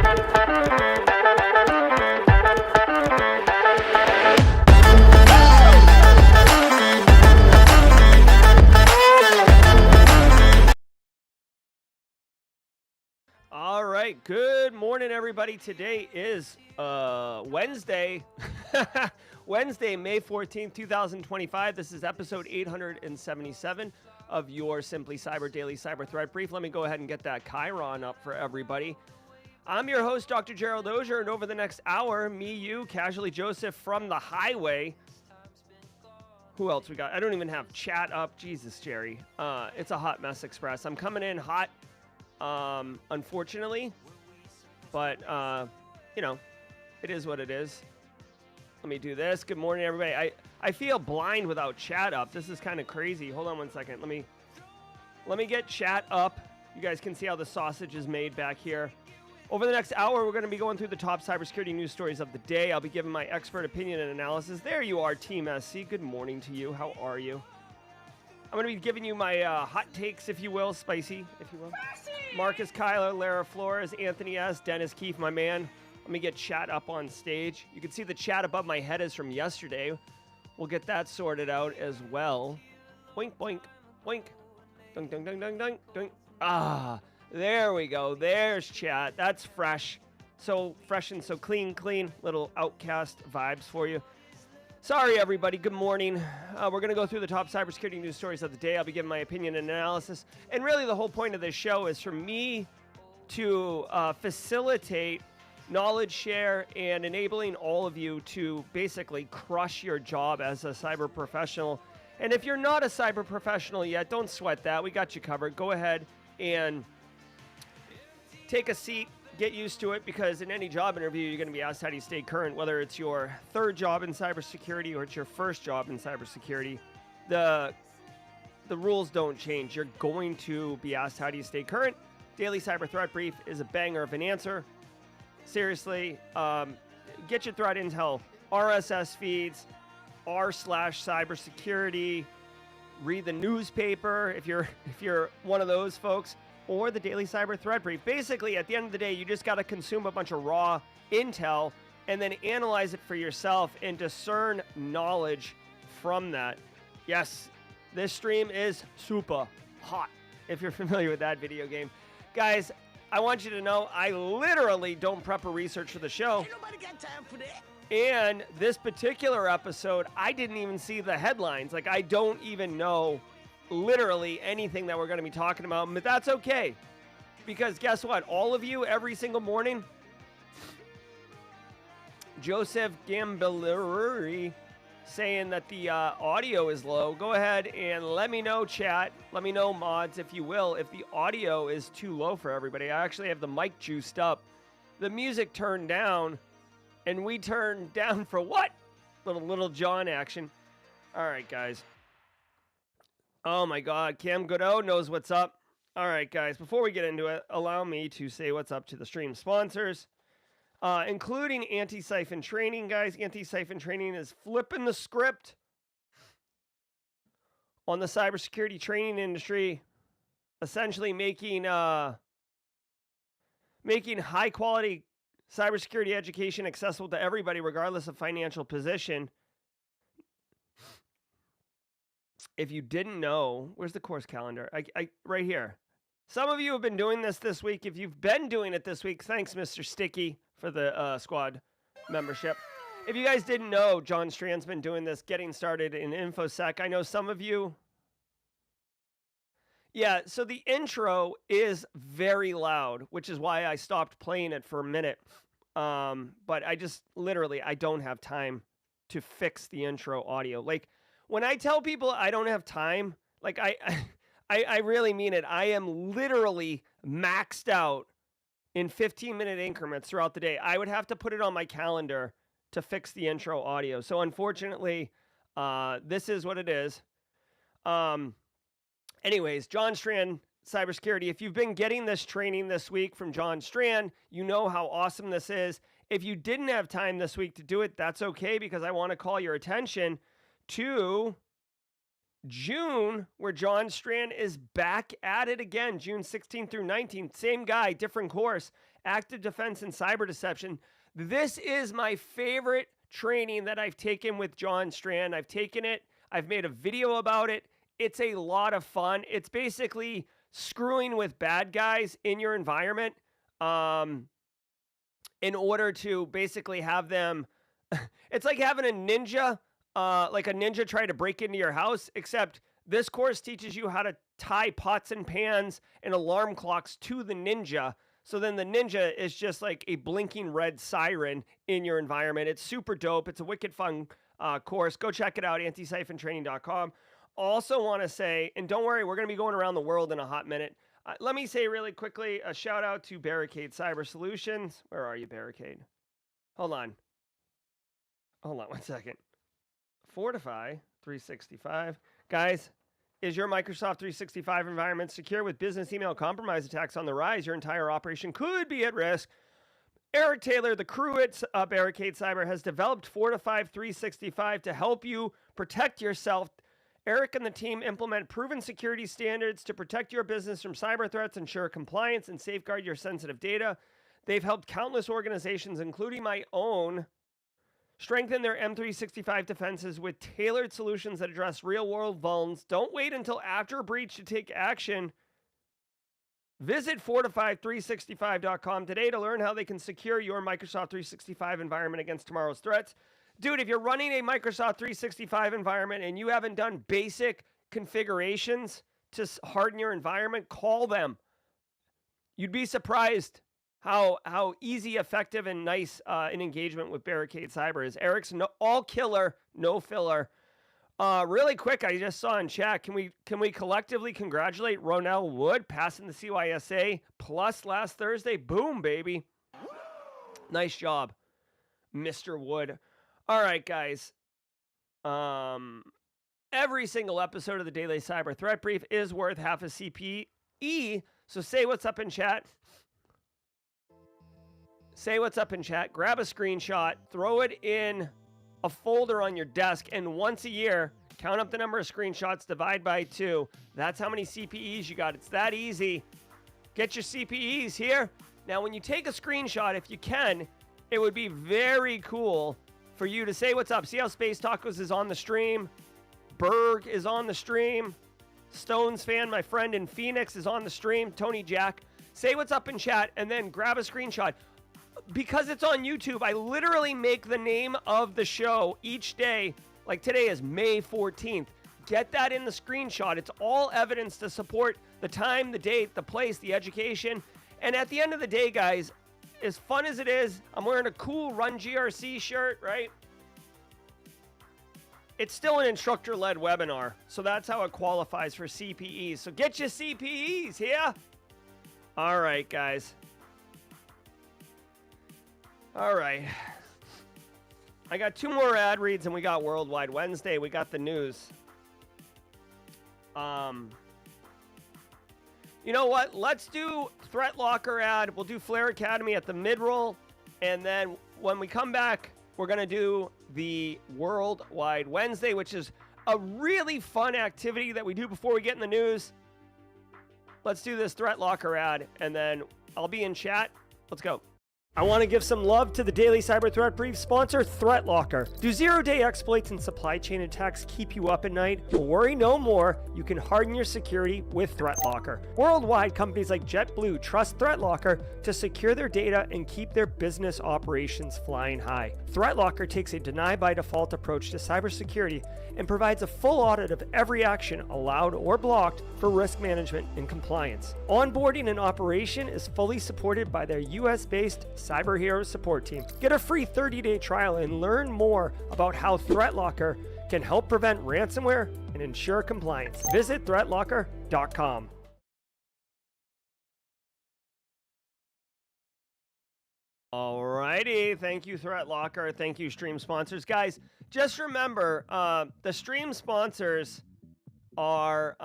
All right, good morning, everybody. Today is Wednesday, Wednesday, May 14th, 2025. This is episode 877 of your Simply Cyber Daily Cyber Threat Brief. Let me go ahead and get that Chiron up for everybody. I'm your host, Dr. Gerald Auger, and over the next hour, me, you, Casually Joseph from the highway. Who else we got? I don't even have chat up. Jesus, Jerry. It's a hot mess express. I'm coming in hot. Unfortunately, but, you know, it is what it is. Let me do this. Good morning, everybody. I feel blind without chat up. This is kind of crazy. Hold on one second. Let me get chat up. You guys can see how the sausage is made back here. Over the next hour, we're going to be going through the top cybersecurity news stories of the day. I'll be giving my expert opinion and analysis. There you are, Team SC. Good morning to you. How are you? I'm going to be giving you my hot takes, if you will, spicy, if you will. Marcus Kyler, Lara Flores, Anthony S., Dennis Keefe, my man. Let me get chat up on stage. You can see the chat above my head is from yesterday. We'll get that sorted out as well. Boink, boink, boink. Dunk, dunk, dunk, dunk, dunk, dunk. Ah, there we go. There's chat. That's fresh. So fresh and so clean. Little Outcast vibes for you. Sorry, everybody. Good morning. We're going to go through the top cybersecurity news stories of the day. I'll be giving my opinion and analysis. And really, the whole point of this show is for me to facilitate knowledge share and enabling all of you to basically crush your job as a cyber professional. And if you're not a cyber professional yet, don't sweat that. We got you covered. Go ahead and take a seat. Get used to it, because in any job interview, you're going to be asked how do you stay current, whether it's your third job in cybersecurity or it's your first job in cybersecurity. The rules don't change. You're going to be asked how do you stay current. Daily Cyber Threat Brief is a banger of an answer. Seriously, get your threat intel, RSS feeds, r/cybersecurity. Read the newspaper if you're one of those folks. Or the Daily Cyber Threat Brief. Basically, at the end of the day, you just got to consume a bunch of raw intel and then analyze it for yourself and discern knowledge from that. Yes, this stream is super hot, if you're familiar with that video game. Guys, I want you to know I literally don't prep or research for the show. Ain't nobody got time for that. And this particular episode, I didn't even see the headlines. Like, I don't even know literally anything that we're going to be talking about, but that's okay, because guess what? All of you, every single morning, Joseph Gambilleri saying that the audio is low. Go ahead and let me know, chat. Let me know, mods, if you will, if the audio is too low for everybody. I actually have the mic juiced up, the music turned down, and we turned down for what? Little John action. All right, guys. Oh my God, Cam Godot knows what's up. All right, guys, before we get into it, allow me to say what's up to the stream sponsors, including Antisyphon Training, guys. Antisyphon Training is flipping the script on the cybersecurity training industry, essentially making high-quality cybersecurity education accessible to everybody, regardless of financial position. If you didn't know, where's the course calendar? Right here. Some of you have been doing this week. If you've been doing it this week, thanks, Mr. Sticky, for the squad membership. If you guys didn't know, John Strand's been doing this, getting started in InfoSec. I know some of you. Yeah, so the intro is very loud, which is why I stopped playing it for a minute. But I just literally, I don't have time to fix the intro audio. Like, when I tell people I don't have time, like I really mean it. I am literally maxed out in 15-minute increments throughout the day. I would have to put it on my calendar to fix the intro audio. So unfortunately, this is what it is. Anyways, John Strand, cybersecurity. If you've been getting this training this week from John Strand, you know how awesome this is. If you didn't have time this week to do it, that's okay, because I want to call your attention to June, where John Strand is back at it again, June 16th through 19th. Same guy, different course, active defense and cyber deception. This is my favorite training that I've taken with John Strand. I've taken it, I've made a video about it. It's a lot of fun. It's basically screwing with bad guys in your environment in order to basically have them. It's like having a ninja. Like a ninja try to break into your house, except this course teaches you how to tie pots and pans and alarm clocks to the ninja. So then the ninja is just like a blinking red siren in your environment. It's super dope. It's a wicked fun course. Go check it out, antisyphontraining.com. Also want to say, and don't worry, we're going to be going around the world in a hot minute. Let me say really quickly, a shout out to Barricade Cyber Solutions. Where are you, Barricade? Hold on one second. Fortify 365. Guys, is your Microsoft 365 environment secure? With business email compromise attacks on the rise, your entire operation could be at risk. Eric Taylor, the crew at Barricade Cyber, has developed Fortify 365 to help you protect yourself. Eric and the team implement proven security standards to protect your business from cyber threats, ensure compliance, and safeguard your sensitive data. They've helped countless organizations, including my own, strengthen their M365 defenses with tailored solutions that address real-world vulns. Don't wait until after a breach to take action. Visit Fortify365.com today to learn how they can secure your Microsoft 365 environment against tomorrow's threats. Dude, if you're running a Microsoft 365 environment and you haven't done basic configurations to harden your environment, call them. You'd be surprised how easy, effective, and nice an engagement with Barricade Cyber is. Eric's all killer, no filler. Really quick, I just saw in chat, can we collectively congratulate Ronell Wood passing the CYSA plus last Thursday? Boom, baby. Nice job, Mr. Wood. All right, guys. Every single episode of the Daily Cyber Threat Brief is worth half a CPE, so say what's up in chat. Say what's up in chat, grab a screenshot, throw it in a folder on your desk, and once a year, count up the number of screenshots, divide by 2. That's how many CPEs you got. It's that easy. Get your CPEs here. Now, when you take a screenshot, if you can, it would be very cool for you to say what's up. See how Space Tacos is on the stream? Berg is on the stream. Stones fan, my friend in Phoenix, is on the stream. Tony Jack. Say what's up in chat, and then grab a screenshot. Because it's on YouTube, I literally make the name of the show each day. Like today is May 14th. Get that in the screenshot. It's all evidence to support the time, the date, the place, the education. And at the end of the day, guys, as fun as it is, I'm wearing a cool Run GRC shirt, right? It's still an instructor-led webinar, so that's how it qualifies for CPEs. So get your CPEs here. All right, guys. All right. I got 2 more ad reads and we got Worldwide Wednesday. We got the news. You know what? Let's do Threat Locker ad. We'll do Flare Academy at the mid-roll. And then when we come back, we're going to do the Worldwide Wednesday, which is a really fun activity that we do before we get in the news. Let's do this Threat Locker ad, and then I'll be in chat. Let's go. I want to give some love to the Daily Cyber Threat Brief sponsor, Threat Locker. Do zero-day exploits and supply chain attacks keep you up at night? Well, worry no more. You can harden your security with Threat Locker. Worldwide, companies like JetBlue trust Threat Locker to secure their data and keep their business operations flying high. Threat Locker takes a deny-by-default approach to cybersecurity and provides a full audit of every action allowed or blocked for risk management and compliance. Onboarding and operation is fully supported by their US-based Cyber Heroes support team. Get a free 30-day trial and learn more about how Threat Locker can help prevent ransomware and ensure compliance. Visit threatlocker.com. Alrighty, thank you, Threat Locker. Thank you, stream sponsors. Guys, just remember, the stream sponsors are,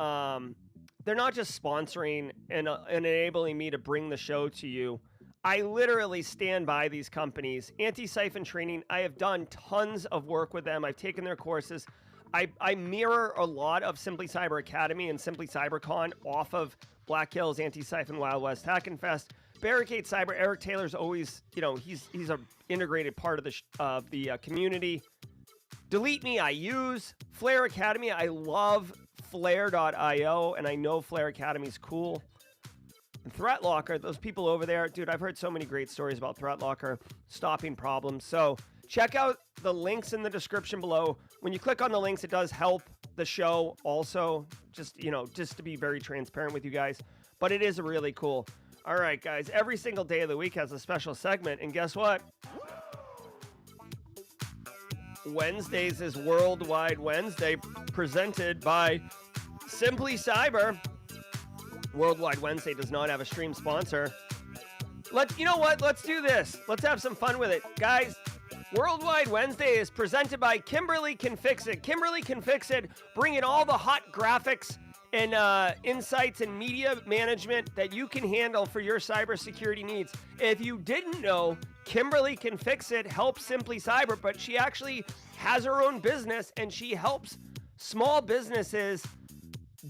they're not just sponsoring and enabling me to bring the show to you. I literally stand by these companies. Antisyphon Training, I have done tons of work with them. I've taken their courses. I mirror a lot of Simply Cyber Academy and Simply CyberCon off of Black Hills, Antisyphon, Wild West, Hack and Fest. Barricade Cyber, Eric Taylor's always, he's an integrated part of the community. Delete Me, I use. Flare Academy, I love Flare.io, and I know Flare Academy's cool. And Threat Locker, those people over there, dude, I've heard so many great stories about Threat Locker stopping problems. So check out the links in the description below. When you click on the links, it does help the show also, just to be very transparent with you guys. But it is really cool. All right, guys, every single day of the week has a special segment, and guess what? Wednesdays is Worldwide Wednesday, presented by Simply Cyber. Worldwide Wednesday does not have a stream sponsor. You know what? Let's do this. Let's have some fun with it. Guys, Worldwide Wednesday is presented by Kimberly Can Fix It. Kimberly Can Fix It, bringing all the hot graphics and insights and media management that you can handle for your cybersecurity needs. If you didn't know, Kimberly Can Fix It helps Simply Cyber, but she actually has her own business, and she helps small businesses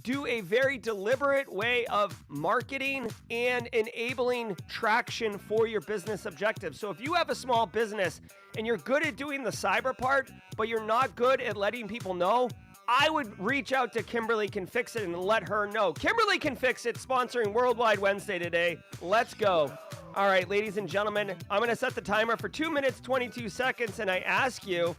do a very deliberate way of marketing and enabling traction for your business objectives. So if you have a small business and you're good at doing the cyber part, but you're not good at letting people know, I would reach out to Kimberly Can Fix It and let her know. Kimberly Can Fix It, sponsoring Worldwide Wednesday today. Let's go. All right, ladies and gentlemen, I'm going to set the timer for 2 minutes, 22 seconds, and I ask you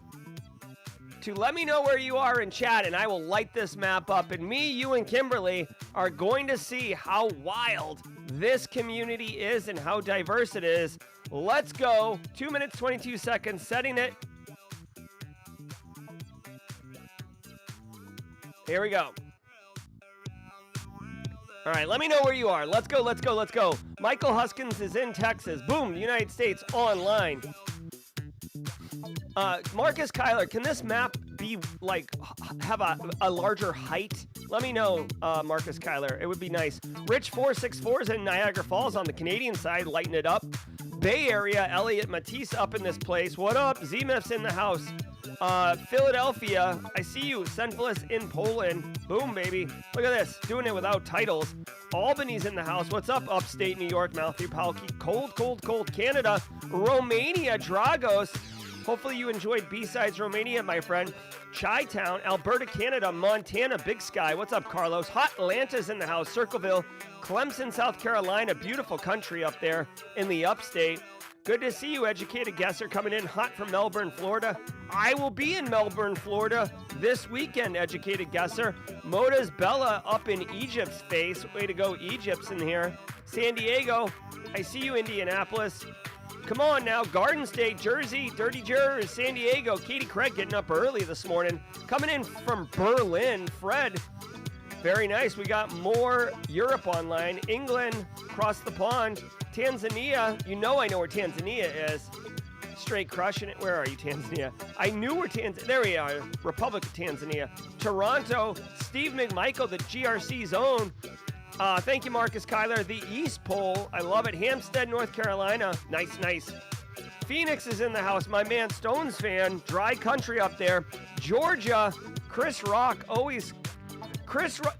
to let me know where you are in chat, and I will light this map up. And me, you, and Kimberly are going to see how wild this community is and how diverse it is. Let's go. 2 minutes, 22 seconds, setting it. Here we go. All right, let me know where you are. Let's go, let's go, let's go. Michael Huskins is in Texas. Boom, the United States online. Marcus Kyler, can this map be have a larger height? Let me know, Marcus Kyler. It would be nice. Rich 464 is in Niagara Falls on the Canadian side, lighting it up. Bay Area, Elliot Matisse up in this place. What up? Z-Mif's in the house. Philadelphia, I see you. Senfilus in Poland. Boom, baby. Look at this. Doing it without titles. Albany's in the house. What's up, upstate New York? Matthew Palki. Cold. Canada. Romania, Dragos. Hopefully you enjoyed B-Sides Romania, my friend. Chi-Town, Alberta, Canada. Montana, Big Sky. What's up, Carlos? Hot Atlanta's in the house. Circleville. Clemson, South Carolina. Beautiful country up there in the upstate. Good to see you, educated guesser, coming in hot from Melbourne, Florida. I will be in Melbourne, Florida this weekend, educated guesser. Moda's Bella up in Egypt's face. Way to go, Egypt's in here. San Diego, I see you, Indianapolis. Come on now, Garden State, Jersey, Dirty Jers, San Diego. Katie Craig getting up early this morning. Coming in from Berlin, Fred. Very nice. We got more Europe online. England, across the pond. Tanzania, I know where Tanzania is. Straight crushing it. Where are you, Tanzania? I knew where Tanzania. There we are. Republic of Tanzania. Toronto, Steve McMichael, the GRC's own. Thank you, Marcus Kyler. The East Pole, I love it. Hampstead, North Carolina. Nice. Phoenix is in the house. My man, Stones fan. Dry country up there. Georgia, Chris Rock, always.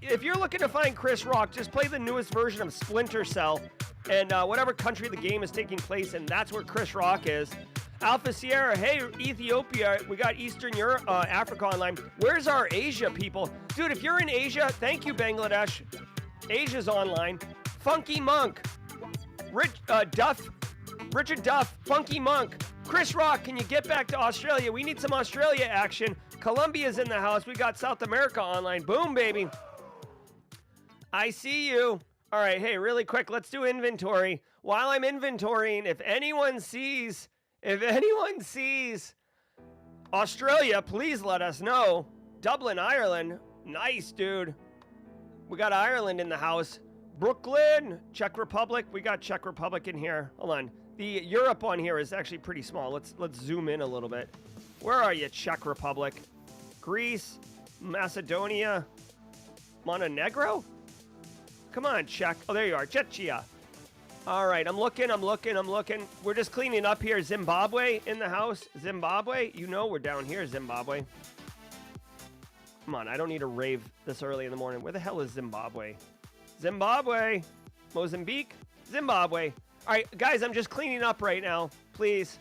If you're looking to find Chris Rock, just play the newest version of Splinter Cell. And whatever country the game is taking place in, that's where Chris Rock is. Alpha Sierra, hey, Ethiopia, we got Eastern Europe, Africa online. Where's our Asia people? Dude, if you're in Asia, thank you, Bangladesh. Asia's online. Funky Monk, Richard Duff, Funky Monk. Chris Rock, can you get back to Australia? We need some Australia action. Colombia's in the house. We got South America online. Boom, baby. I see you. All right, hey, really quick, let's do inventory. While I'm inventorying, if anyone sees Australia, please let us know. Dublin, Ireland, nice, dude. We got Ireland in the house. Brooklyn, Czech Republic, we got Czech Republic in here. Hold on, the Europe on here is actually pretty small. Let's zoom in a little bit. Where are you, Czech Republic? Greece, Macedonia, Montenegro? Come on, Czech. Oh, there you are. Czechia. All right, I'm looking. We're just cleaning up here. Zimbabwe in the house. Zimbabwe. You know we're down here, Zimbabwe. Come on, I don't need to rave this early in the morning. Where the hell is Zimbabwe? Zimbabwe. Mozambique. Zimbabwe. All right, guys, I'm just cleaning up right now. Please.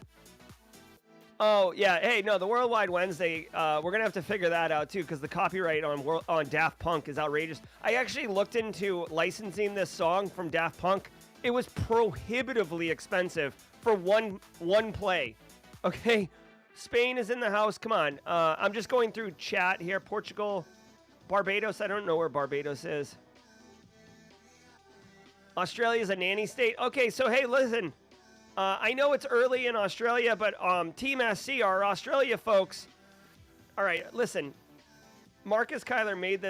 Oh, yeah. Hey, no, the Worldwide Wednesday, we're going to have to figure that out, too, because the copyright on Daft Punk is outrageous. I actually looked into licensing this song from Daft Punk. It was prohibitively expensive for one play. Okay? Spain is in the house. Come on. I'm just going through chat here. Portugal, Barbados. I don't know where Barbados is. Australia's a nanny state. Okay, so, hey, listen. I know it's early in Australia, but Team SC, our Australia folks. All right, listen. Marcus Kyler made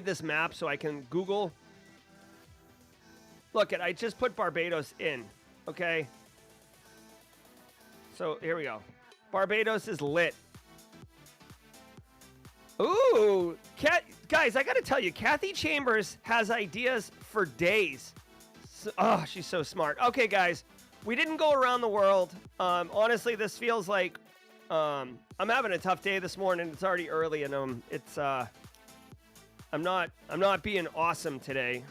this map so I can Google. Look, I just put Barbados in, okay? So here we go. Barbados is lit. Ooh, guys, I got to tell you, Kathy Chambers has ideas for days. Oh, she's so smart. Okay, guys, we didn't go around the world. Honestly, this feels like I'm having a tough day this morning. It's already early, and I'm not being awesome today.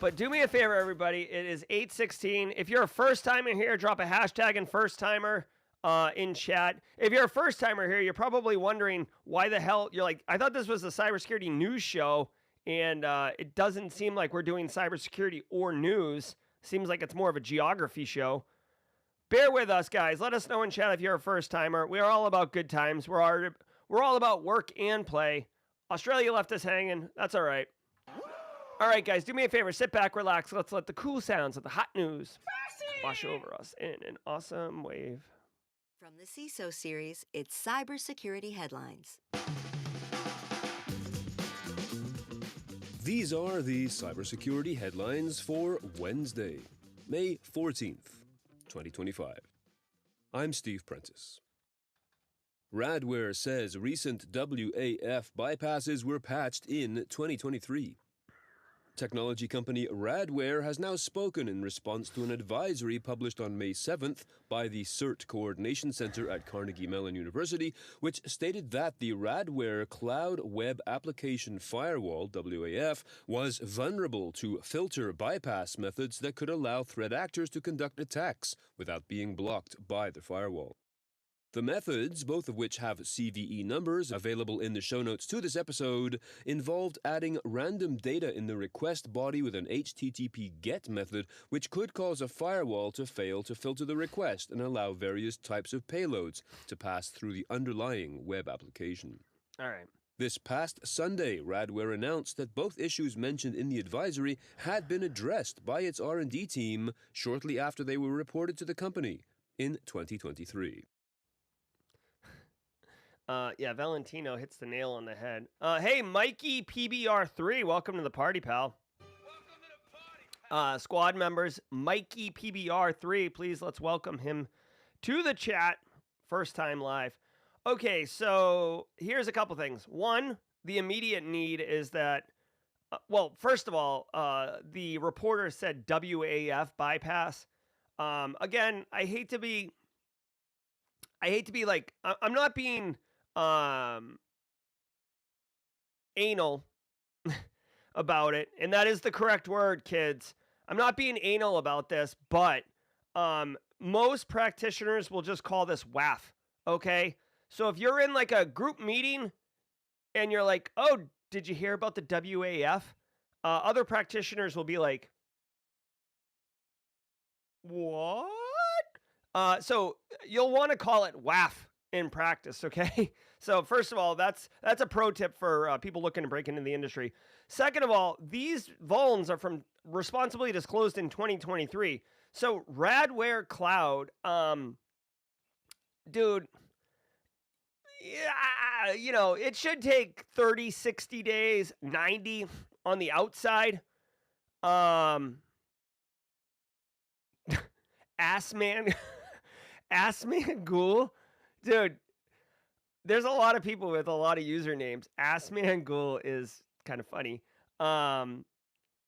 But do me a favor, everybody. It is 8:16. If you're a first timer here, drop a hashtag and first timer in chat. If you're a first timer here, you're probably wondering why the hell you're like, I thought this was a cybersecurity news show. And it doesn't seem like we're doing cybersecurity or news. Seems like it's more of a geography show. Bear with us, guys. Let us know in chat if you're a first-timer. We are all about good times. We're all about work and play. Australia left us hanging. That's all right. All right, guys, do me a favor. Sit back, relax. Let's let the cool sounds of the hot news wash over us in an awesome wave. From the CISO series, it's Cybersecurity Headlines. These are the cybersecurity headlines for Wednesday, May 14th, 2025. I'm Steve Prentice. Radware says recent WAF bypasses were patched in 2023. Technology company Radware has now spoken in response to an advisory published on May 7th by the CERT Coordination Center at Carnegie Mellon University, which stated that the Radware Cloud Web Application Firewall, WAF, was vulnerable to filter bypass methods that could allow threat actors to conduct attacks without being blocked by the firewall. The methods, both of which have CVE numbers available in the show notes to this episode, involved adding random data in the request body with an HTTP GET method, which could cause a firewall to fail to filter the request and allow various types of payloads to pass through the underlying web application. All right. This past Sunday, Radware announced that both issues mentioned in the advisory had been addressed by its R&D team shortly after they were reported to the company in 2023. Yeah, Valentino hits the nail on the head. Hey, Mikey PBR3, welcome to the party, pal. Welcome to the party. Squad members, Mikey PBR3, please let's welcome him to the chat. First time live. Okay, so here's a couple things. One, the immediate need is that, well, first of all, the reporter said WAF bypass. Again, I hate to be like, I'm not being anal about it, and that is the correct word, kids. I'm not being anal about this, but most practitioners will just call this WAF, okay? So if you're in like a group meeting and you're like, oh, did you hear about the WAF? Other practitioners will be like, what? So you'll want to call it WAF in practice, okay? So first of all, that's a pro tip for people looking to break into the industry. Second of all, these vulns are from responsibly disclosed in 2023. So Radware Cloud, dude, yeah, you know, it should take 30, 60 days, 90 on the outside. Assman Ghoul, dude, there's a lot of people with a lot of usernames. Assman Ghoul is kind of funny.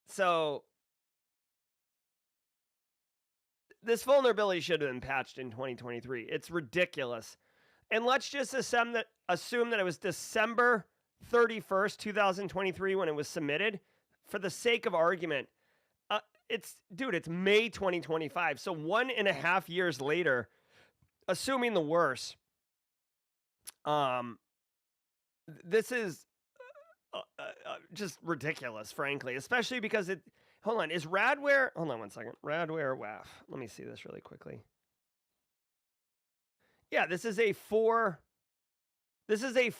So this vulnerability should have been patched in 2023. It's ridiculous. And let's just assume that it was December 31st, 2023 when it was submitted. For the sake of argument, it's May 2025. So 1.5 years later, assuming the worst, this is just ridiculous, frankly, especially because hold on, is Radware, hold on one second, Radware WAF. Let me see this really quickly. Yeah, this is a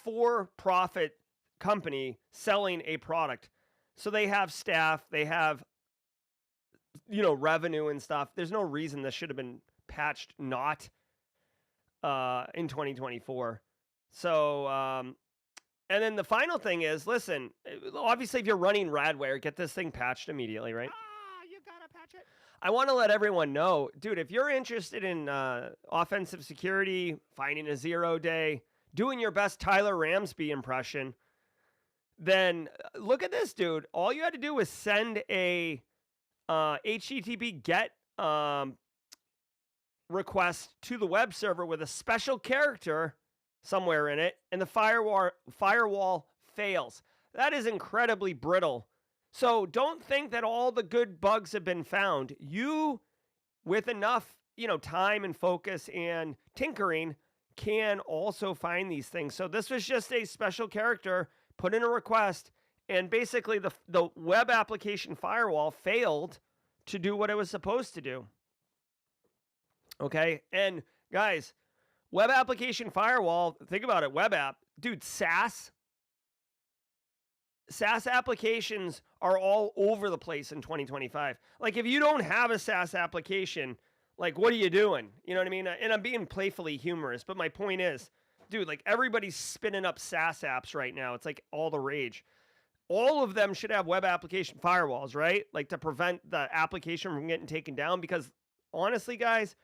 for-profit company selling a product. So they have staff, they have, revenue and stuff. There's no reason this should have been patched not in 2024. So, and then the final thing is, listen, obviously if you're running Radware, get this thing patched immediately, right? You gotta patch it. I want to let everyone know, dude, if you're interested in offensive security, finding a 0-day, doing your best Tyler Ramsby impression, then look at this, dude. All you had to do was send a HTTP GET request to the web server with a special character somewhere in it, and the firewall fails. That is incredibly brittle. So don't think that all the good bugs have been found. You, with enough, time and focus and tinkering, can also find these things. So this was just a special character, put in a request, and basically the web application firewall failed to do what it was supposed to do. Okay, and guys, web application firewall, think about it, web app, dude, SaaS applications are all over the place in 2025. Like, if you don't have a SaaS application, like, what are you doing? You know what I mean? And I'm being playfully humorous, but my point is, dude, like, everybody's spinning up SaaS apps right now. It's like all the rage. All of them should have web application firewalls, right? Like, to prevent the application from getting taken down. Because honestly, guys,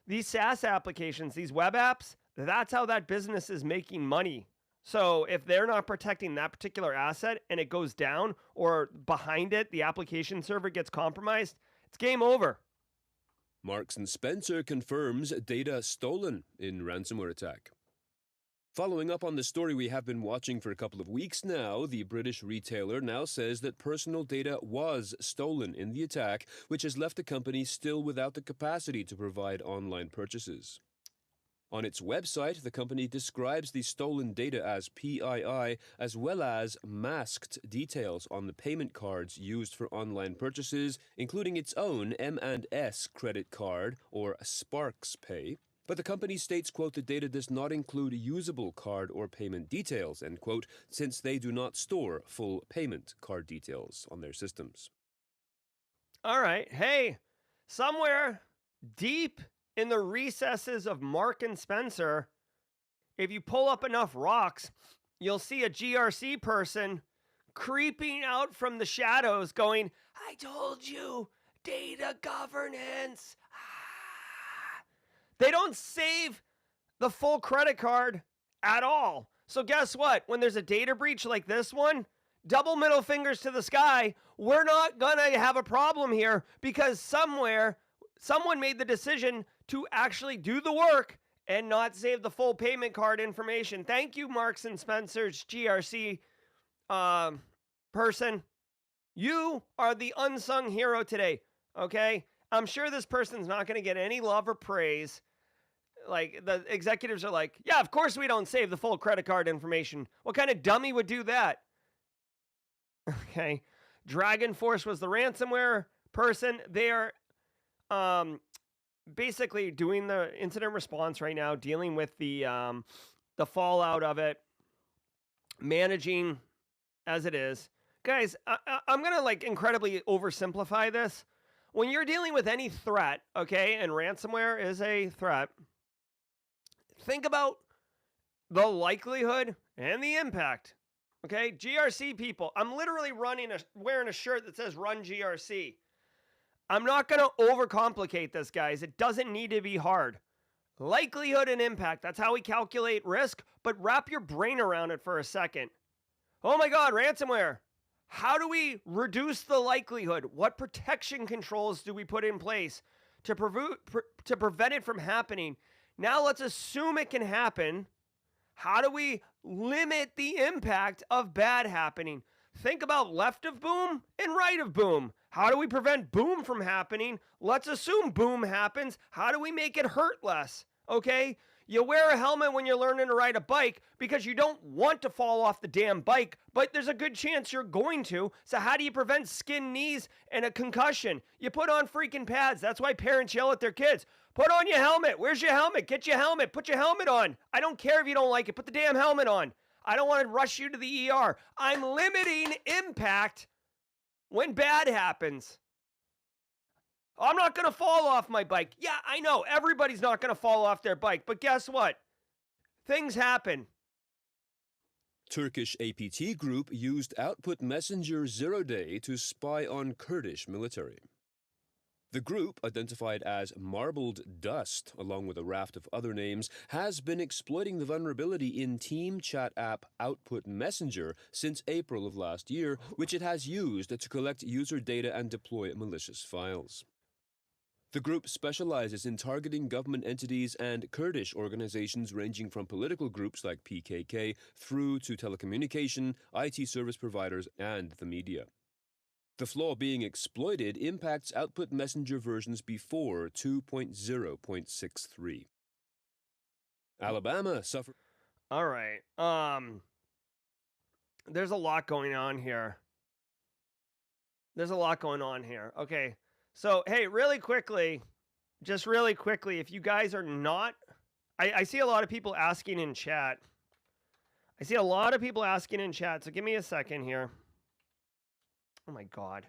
these SaaS applications, these web apps, that's how that business is making money. So if they're not protecting that particular asset and it goes down, or behind it, the application server gets compromised, it's game over. Marks & Spencer confirms data stolen in ransomware attack. Following up on the story we have been watching for a couple of weeks now, the British retailer now says that personal data was stolen in the attack, which has left the company still without the capacity to provide online purchases. On its website, the company describes the stolen data as PII, as well as masked details on the payment cards used for online purchases, including its own M&S credit card, or Sparks Pay. But the company states, quote, the data does not include usable card or payment details, end quote, since they do not store full payment card details on their systems. All right. Hey, somewhere deep in the recesses of Mark & Spencer, if you pull up enough rocks, you'll see a GRC person creeping out from the shadows going, I told you, data governance. They don't save the full credit card at all. So guess what? When there's a data breach like this one, double middle fingers to the sky, we're not going to have a problem here, because somewhere someone made the decision to actually do the work and not save the full payment card information. Thank you, Marks & Spencer's GRC person. You are the unsung hero today, okay? I'm sure this person's not going to get any love or praise. Like, the executives are like, yeah, of course we don't save the full credit card information. What kind of dummy would do that? Okay. Dragon Force was the ransomware person. They are basically doing the incident response right now, dealing with the fallout of it, managing as it is. Guys, I'm going to like incredibly oversimplify this. When you're dealing with any threat, okay, and ransomware is a threat, think about the likelihood and the impact. Okay, GRC people, I'm literally wearing a shirt that says Run GRC. I'm not going to overcomplicate this, guys. It doesn't need to be hard. Likelihood and impact, that's how we calculate risk, but wrap your brain around it for a second. Oh my God, ransomware. How do we reduce the likelihood? What protection controls do we put in place to prevent it from happening? Now let's assume it can happen, How do we limit the impact of bad happening? Think about left of boom and right of boom. How do we prevent boom from happening? Let's assume boom happens. How do we make it hurt less? Okay? You wear a helmet when you're learning to ride a bike because you don't want to fall off the damn bike, but there's a good chance you're going to. So how do you prevent skinned knees and a concussion? You put on freaking pads. That's why parents yell at their kids. Put on your helmet. Where's your helmet? Get your helmet. Put your helmet on. I don't care if you don't like it. Put the damn helmet on. I don't want to rush you to the ER. I'm limiting impact when bad happens. I'm not going to fall off my bike. Yeah, I know. Everybody's not going to fall off their bike. But guess what? Things happen. Turkish APT group used Output Messenger 0-day to spy on Kurdish military. The group, identified as Marbled Dust, along with a raft of other names, has been exploiting the vulnerability in Team Chat app Output Messenger since April of last year, which it has used to collect user data and deploy malicious files. The group specializes in targeting government entities and Kurdish organizations ranging from political groups like PKK through to telecommunication, IT service providers, and the media. The flaw being exploited impacts Output Messenger versions before 2.0.63. Alabama suffered. All right. There's a lot going on here. Okay. So, hey, really quickly, if you guys are not, I see a lot of people asking in chat. So give me a second here. Oh my God.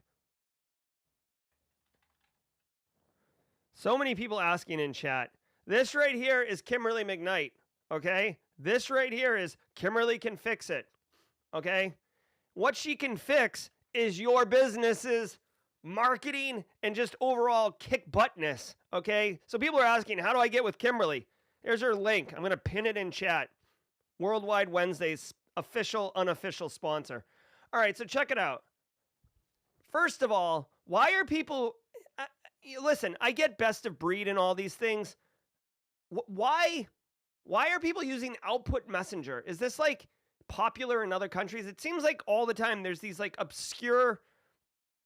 So many people asking in chat. This right here is Kimberly McKnight, okay? This right here is Kimberly can fix it, okay? What she can fix is your business's marketing and just overall kick buttness, okay? So people are asking, how do I get with Kimberly? Here's her link. I'm going to pin it in chat. Worldwide Wednesday's official, unofficial sponsor. All right, so check it out. First of all, why are people... listen, I get best of breed and all these things. Why are people using Output Messenger? Is this like popular in other countries? It seems like all the time there's these like obscure,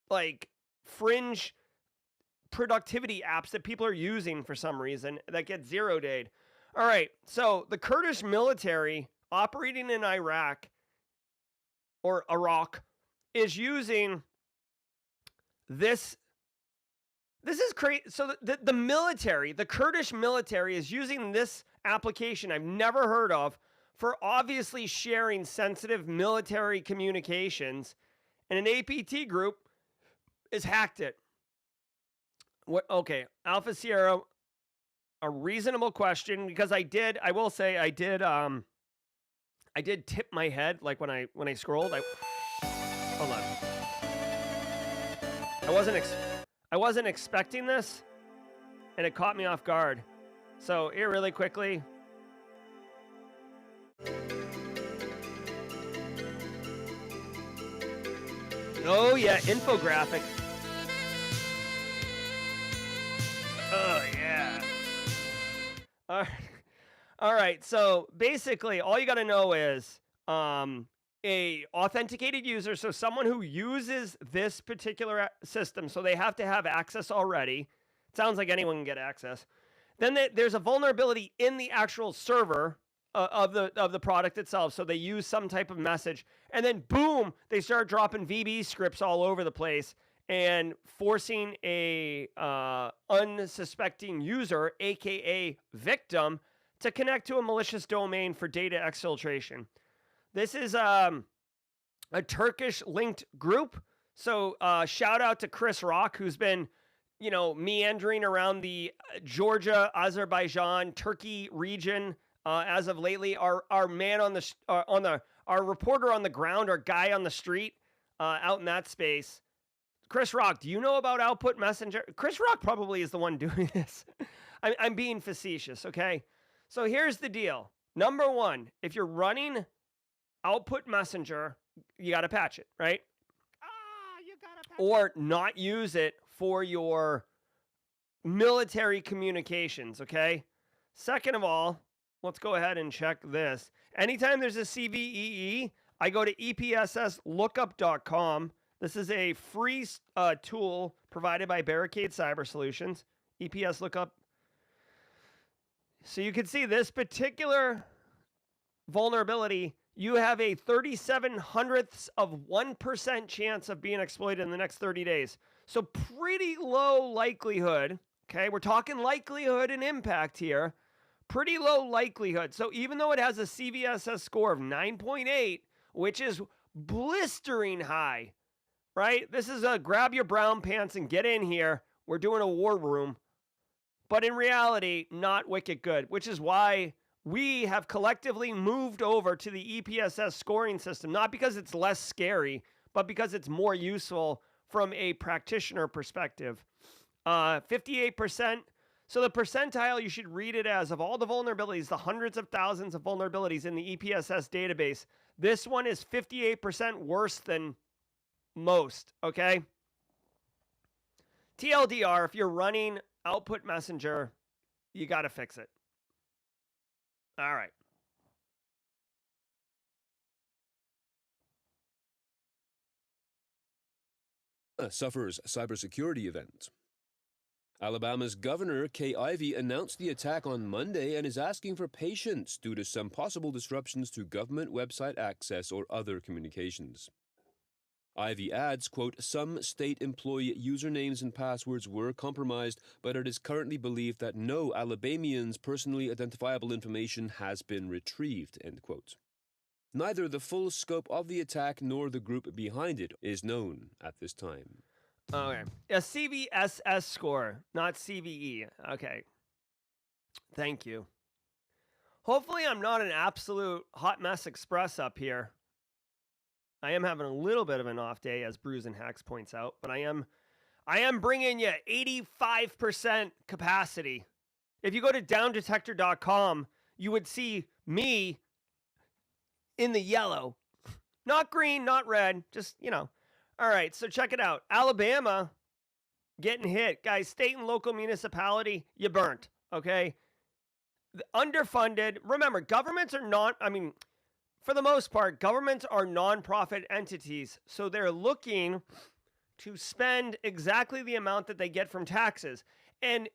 like fringe productivity apps that people are using for some reason that get 0-dayed. All right, so the Kurdish military operating in Iraq or Iraq is using this. This is crazy. So the military, the Kurdish military is using this application I've never heard of for obviously sharing sensitive military communications, and an APT group has hacked it. What? Okay, Alpha Sierra, a reasonable question, because I did tip my head like when I scrolled. Hold on. I wasn't expecting this, and it caught me off guard. So here, really quickly. Oh yeah, infographic. Oh yeah. All right. So basically, all you got to know is a authenticated user, so someone who uses this particular system, so they have to have access already. It sounds like anyone can get access. Then there's a vulnerability in the actual server of the product itself, so they use some type of message, and then boom, they start dropping VB scripts all over the place and forcing a unsuspecting user, aka victim, to connect to a malicious domain for data exfiltration. This is a Turkish linked group. So shout out to Chris Rock, who's been, meandering around the Georgia, Azerbaijan, Turkey region as of lately. Our man our reporter on the ground, our guy on the street out in that space. Chris Rock, do you know about Output Messenger? Chris Rock probably is the one doing this. I'm being facetious, okay? So here's the deal. Number one, if you're running Output Messenger, you got to patch it, right? You gotta patch Or not use it for your military communications, okay? Second of all, let's go ahead and check this. Anytime there's a CVEE, I go to epsslookup.com. This is a free tool provided by Barricade Cyber Solutions. EPS lookup. So you can see this particular vulnerability, you have a 0.37% chance of being exploited in the next 30 days. So pretty low likelihood. Okay, we're talking likelihood and impact here. Pretty low likelihood. So even though it has a CVSS score of 9.8, which is blistering high, right? This is a grab your brown pants and get in here. We're doing a war room. But in reality, not wicked good, which is why we have collectively moved over to the EPSS scoring system, not because it's less scary, but because it's more useful from a practitioner perspective. 58%. So the percentile, you should read it as, of all the vulnerabilities, the hundreds of thousands of vulnerabilities in the EPSS database, this one is 58% worse than most, okay? TLDR, if you're running Output Messenger, you got to fix it. All right. Suffers cybersecurity event. Alabama's Governor Kay Ivey announced the attack on Monday and is asking for patience due to some possible disruptions to government website access or other communications. Ivey adds, quote, some state employee usernames and passwords were compromised, but it is currently believed that no Alabamians' personally identifiable information has been retrieved, end quote. Neither the full scope of the attack nor the group behind it is known at this time. Okay. A CVSS score, not CVE. Okay. Thank you. Hopefully I'm not an absolute hot mess express up here. I am having a little bit of an off day, as Brews and Hacks points out, but I am bringing you 85% capacity. If you go to downdetector.com, you would see me in the yellow. Not green, not red, just, you know. All right, so check it out. Alabama getting hit. Guys, state and local municipality, you burnt, okay? Underfunded. Remember, governments are not, for the most part, governments are nonprofit entities, so they're looking to spend exactly the amount that they get from taxes. And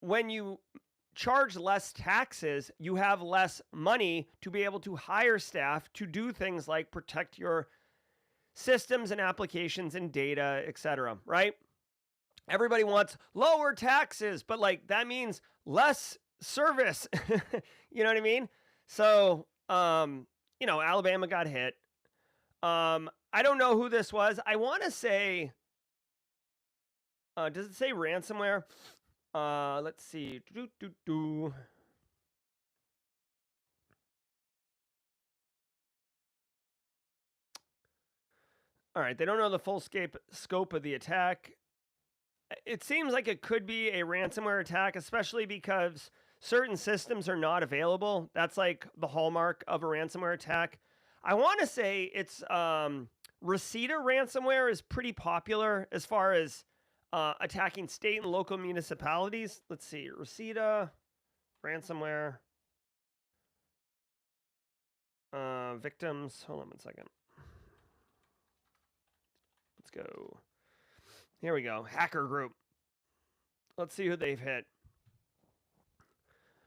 when you charge less taxes, you have less money to be able to hire staff to do things like protect your systems and applications and data, etc., right? Everybody wants lower taxes, but like that means less service. You know what I mean? So, Alabama got hit. I don't know who this was. I want to say, does it say ransomware? Let's see. All right, they don't know the full scope of the attack. It seems like it could be a ransomware attack, especially because certain systems are not available. That's like the hallmark of a ransomware attack. I want to say it's Reseda ransomware is pretty popular as far as attacking state and local municipalities. Let's see, Reseda ransomware victims. Hold on 1 second. Let's go. Here we go. Hacker group. Let's see who they've hit.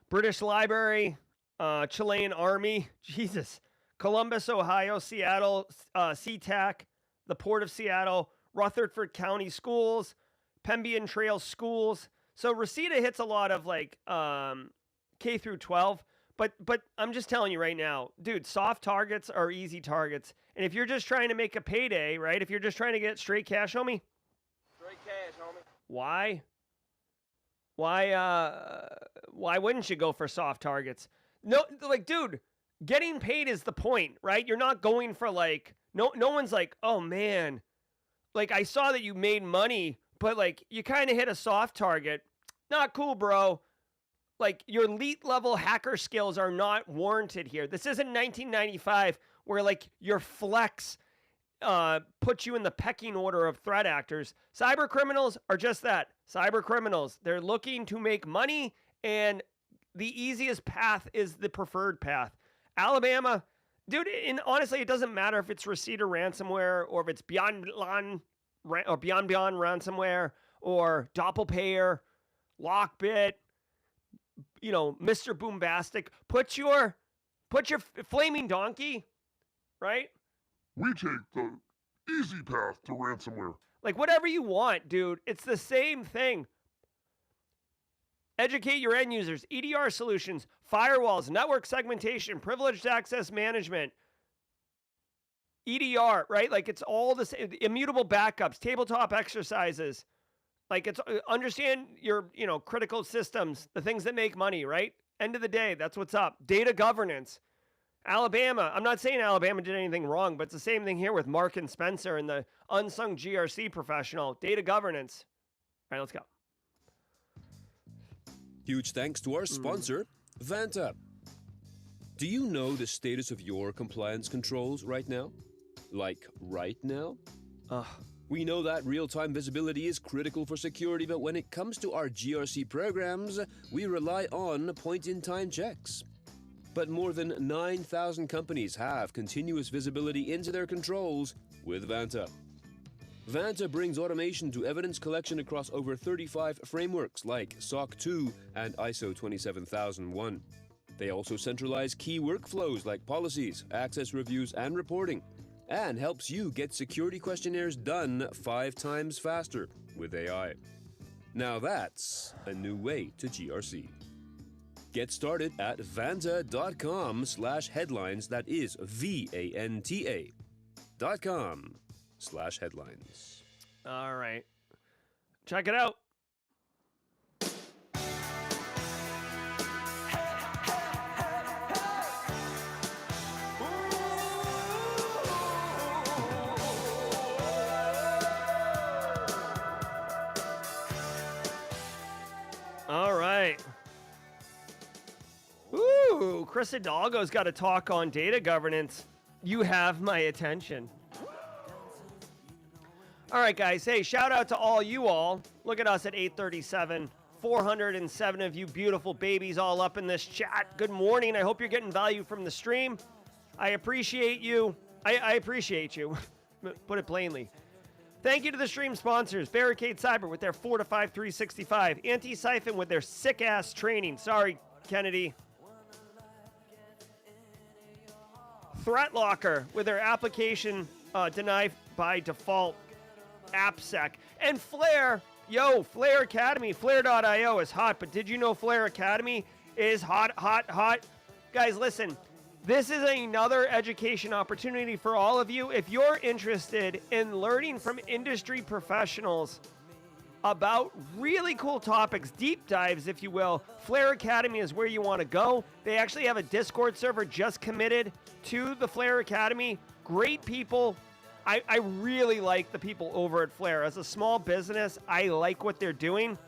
British Library, Chilean Army, Jesus, Columbus, Ohio, Seattle, SeaTac, the Port of Seattle, Rutherford County Schools, Pembian Trail Schools. So Reseda hits a lot of like K through 12, but I'm just telling you right now, dude, soft targets are easy targets. And if you're just trying to make a payday, right? If you're just trying to get straight cash, homie. Straight cash, homie. Why wouldn't you go for soft targets? No, like, dude, getting paid is the point, right? You're not going for like, no one's like, oh man, like I saw that you made money, but like you kind of hit a soft target. Not cool, bro. Like your elite level hacker skills are not warranted here. This isn't 1995 where like your flex puts you in the pecking order of threat actors. Cyber criminals are just that. Cyber criminals. They're looking to make money and the easiest path is the preferred path. Alabama, dude, and honestly, it doesn't matter if it's receipt or ransomware or if it's beyond ransomware or Doppelpayer, Lockbit, Mr. Boombastic. Put your flaming donkey, right? We take the easy path to ransomware. Like whatever you want, dude. It's the same thing. Educate your end users, EDR solutions, firewalls, network segmentation, privileged access management, EDR, right? Like it's all the same, immutable backups, tabletop exercises. Like it's understand your, critical systems, the things that make money, right? End of the day, that's what's up. Data governance. Alabama, I'm not saying Alabama did anything wrong, but it's the same thing here with Mark and Spencer and the unsung GRC professional. Data governance. All right, let's go. Huge thanks to our sponsor, Vanta. Do you know the status of your compliance controls right now? Like right now? We know that real-time visibility is critical for security, but when it comes to our GRC programs, we rely on point-in-time checks. But more than 9,000 companies have continuous visibility into their controls with Vanta. Vanta brings automation to evidence collection across over 35 frameworks like SOC 2 and ISO 27001. They also centralize key workflows like policies, access reviews, and reporting, and helps you get security questionnaires done 5 times faster with AI. Now that's a new way to GRC. Get started at vanta.com/headlines. That is VANTA.com/headlines. All right. Check it out. All right. Ooh, Chris Hidalgo's got a talk on data governance. You have my attention. All right, guys. Hey, shout out to all you all. Look at us at 837. 407 of you beautiful babies all up in this chat. Good morning. I hope you're getting value from the stream. I appreciate you. I appreciate you. Put it plainly. Thank you to the stream sponsors. Barricade Cyber with their 4 to 5 365. Antisyphon with their sick-ass training. Sorry, Kennedy. Threat Locker with their application denied by default AppSec. And Flare, Flare Academy, Flare.io is hot, but did you know Flare Academy is hot? Guys, listen, this is another education opportunity for all of you. If you're interested in learning from industry professionals about really cool topics, deep dives, if you will, Flare Academy is where you want to go. They actually have a Discord server just committed to the Flare Academy. Great people. I really like the people over at Flare. As a small business, I like what they're doing.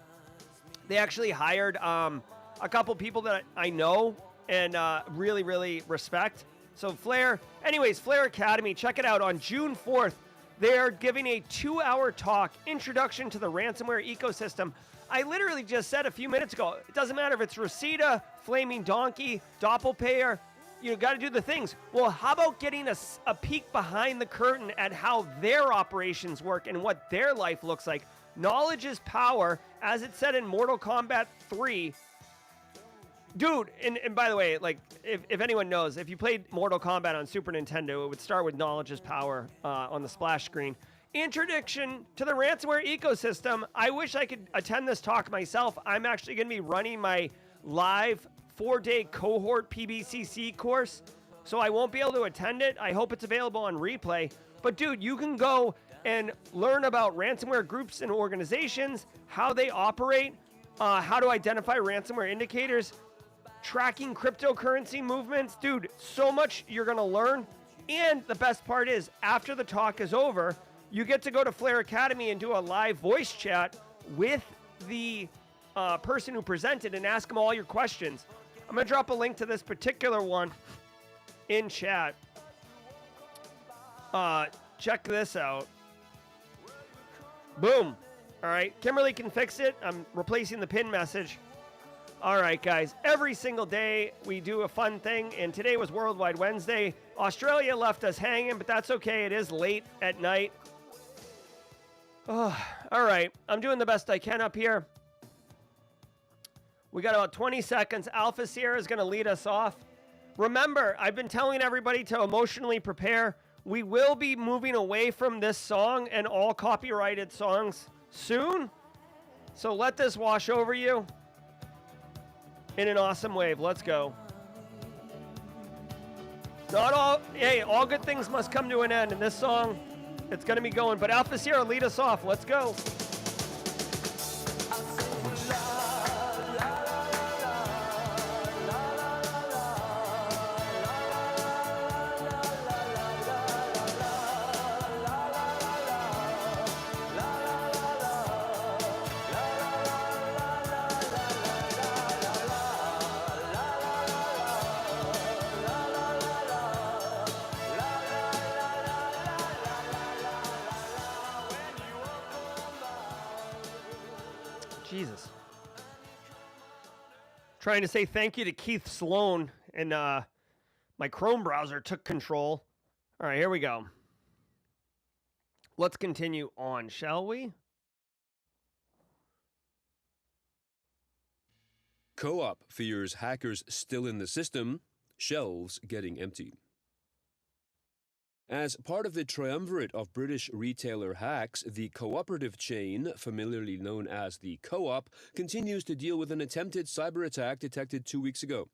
They actually hired a couple people that I know and really, really respect. So Flare Academy, check it out. On June 4th, they're giving a 2-hour talk, Introduction to the Ransomware Ecosystem. I literally just said a few minutes ago, it doesn't matter if it's Reseda, Flaming Donkey, Doppelpayer, you got to do the things. Well, how about getting a peek behind the curtain at how their operations work and what their life looks like? Knowledge is power, as it said in Mortal Kombat 3. Dude, and by the way, like, if anyone knows, if you played Mortal Kombat on Super Nintendo, it would start with knowledge is power on the splash screen. Introduction to the ransomware ecosystem. I wish I could attend this talk myself. I'm actually going to be running my live 4-day cohort PBCC course, so I won't be able to attend it. I hope it's available on replay. But dude, you can go and learn about ransomware groups and organizations, how they operate, how to identify ransomware indicators, tracking cryptocurrency movements. Dude, so much you're going to learn. And the best part is, after the talk is over, you get to go to Flare Academy and do a live voice chat with the person who presented and ask them all your questions. I'm going to drop a link to this particular one in chat. Check this out. Boom. All right. Kimberly can fix it. I'm replacing the pin message. All right, guys. Every single day we do a fun thing, and today was Worldwide Wednesday. Australia left us hanging, but that's okay. It is late at night. Oh, all right. I'm doing the best I can up here. We got about 20 seconds. Alpha Sierra is going to lead us off. Remember, I've been telling everybody to emotionally prepare. We will be moving away from this song and all copyrighted songs soon. So let this wash over you in an awesome wave. Let's go. All good things must come to an end. In this song, it's going to be going. But Alpha Sierra, lead us off. Let's go. Jesus. Trying to say thank you to Keith Sloan, and my Chrome browser took control. All right, here we go. Let's continue on, shall we? Co-op fears hackers still in the system, shelves getting empty. As part of the triumvirate of British retailer hacks, the cooperative chain, familiarly known as the Co-op, continues to deal with an attempted cyber attack detected 2 weeks ago.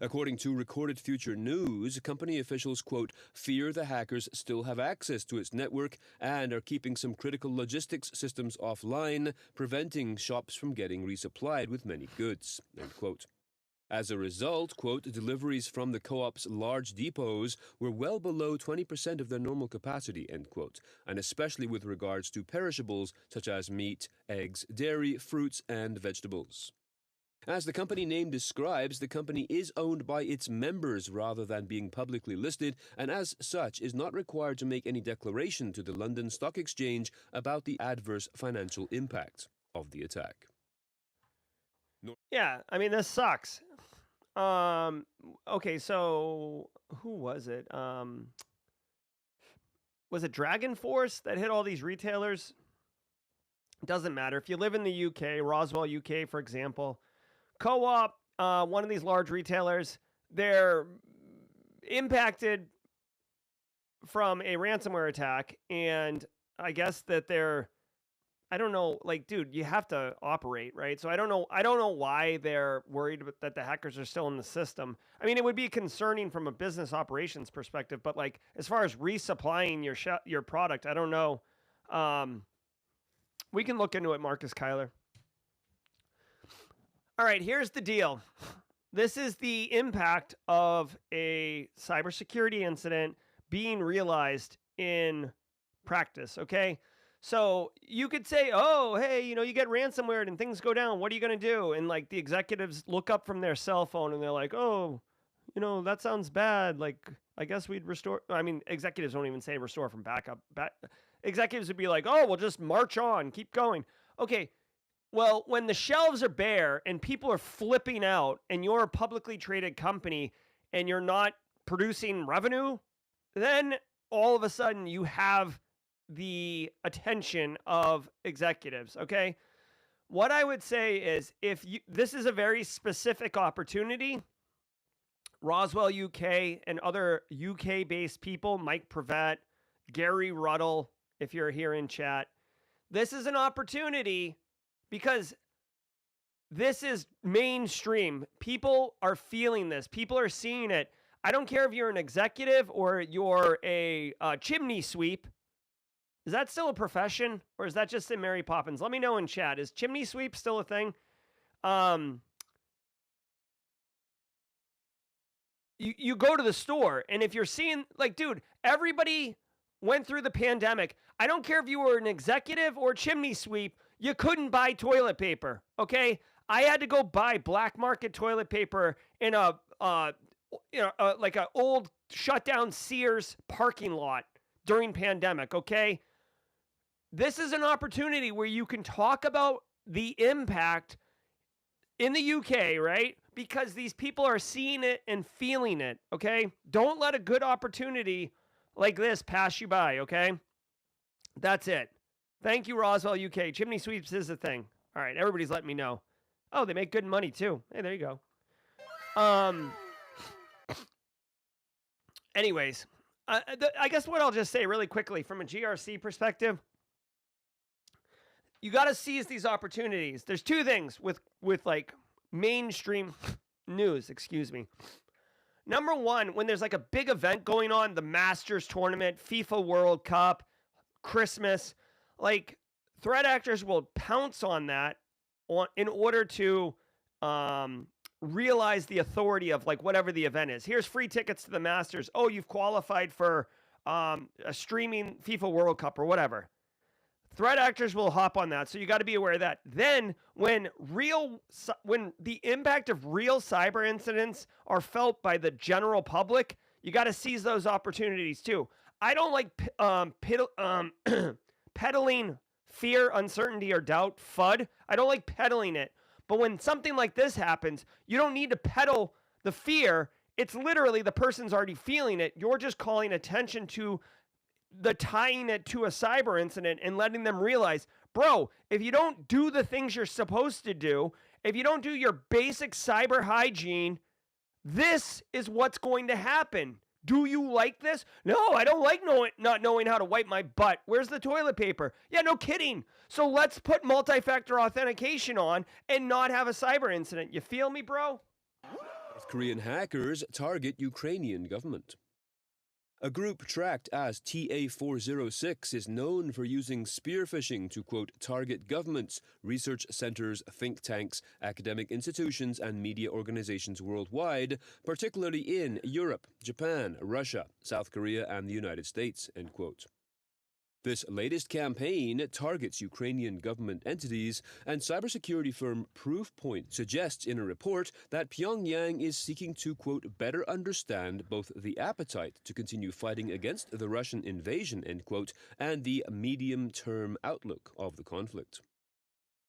According to Recorded Future News, company officials, quote, fear the hackers still have access to its network and are keeping some critical logistics systems offline, preventing shops from getting resupplied with many goods, end quote. As a result, quote, deliveries from the Co-op's large depots were well below 20% of their normal capacity, end quote, and especially with regards to perishables such as meat, eggs, dairy, fruits, and vegetables. As the company name describes, the company is owned by its members rather than being publicly listed, and as such is not required to make any declaration to the London Stock Exchange about the adverse financial impact of the attack. Yeah, I mean, this sucks. Okay, so who was it? Was it Dragon Force that hit all these retailers? Doesn't matter. If you live in the UK, Roswell, UK, for example, Co-op, one of these large retailers, they're impacted from a ransomware attack, and I guess that I don't know, like, dude, you have to operate, right? So I don't know why they're worried that the hackers are still in the system. I mean, it would be concerning from a business operations perspective, but like as far as resupplying your product, I don't know. We can look into it, Marcus Kyler. All right, here's the deal. This is the impact of a cybersecurity incident being realized in practice, okay? So you could say, oh, hey, you get ransomware and things go down. What are you going to do? And like the executives look up from their cell phone and they're like, oh, that sounds bad. Like, I guess we'd restore. I mean, executives don't even say restore from backup. Executives would be like, oh, we'll just march on, keep going. Okay. Well, when the shelves are bare and people are flipping out and you're a publicly traded company and you're not producing revenue, then all of a sudden you have the attention of executives, okay? What I would say is this is a very specific opportunity. Roswell UK and other UK-based people, Mike Prevet, Gary Ruddle, if you're here in chat, this is an opportunity because this is mainstream. People are feeling this. People are seeing it. I don't care if you're an executive or you're a chimney sweep. Is that still a profession, or is that just in Mary Poppins? Let me know in chat. Is chimney sweep still a thing? You go to the store, and if you're seeing, like, dude, everybody went through the pandemic. I don't care if you were an executive or chimney sweep, you couldn't buy toilet paper, okay? I had to go buy black market toilet paper in like an old shut down Sears parking lot during pandemic, okay? This is an opportunity where you can talk about the impact in the UK, right? Because these people are seeing it and feeling it, okay? Don't let a good opportunity like this pass you by, okay? That's it. Thank you, Roswell, UK. Chimney sweeps is a thing. All right, everybody's letting me know. Oh, they make good money too. Hey, there you go. Anyways, I guess what I'll just say really quickly from a GRC perspective, you got to seize these opportunities. There's two things with like mainstream news, excuse me. Number one, when there's like a big event going on, the Masters tournament, FIFA World Cup, Christmas, like threat actors will pounce on that in order to realize the authority of like whatever the event is. Here's free tickets to the Masters. Oh, you've qualified for a streaming FIFA World Cup or whatever. Threat actors will hop on that, so you got to be aware of that. Then, when the impact of real cyber incidents are felt by the general public, you got to seize those opportunities too. I don't like peddling fear, uncertainty, or doubt, FUD. I don't like peddling it. But when something like this happens, you don't need to peddle the fear. It's literally the person's already feeling it. You're just calling attention to the tying it to a cyber incident and letting them realize, bro, if you don't do the things you're supposed to do, if you don't do your basic cyber hygiene, this is what's going to happen. Do you like this? No, I don't like not knowing how to wipe my butt. Where's the toilet paper? Yeah, no kidding. So let's put multi-factor authentication on and not have a cyber incident. You feel me, bro? North Korean hackers target Ukrainian government. A group tracked as TA406 is known for using spear phishing to, quote, target governments, research centers, think tanks, academic institutions, and media organizations worldwide, particularly in Europe, Japan, Russia, South Korea, and the United States, end quote. This latest campaign targets Ukrainian government entities, and cybersecurity firm Proofpoint suggests in a report that Pyongyang is seeking to, quote, better understand both the appetite to continue fighting against the Russian invasion, end quote, and the medium-term outlook of the conflict.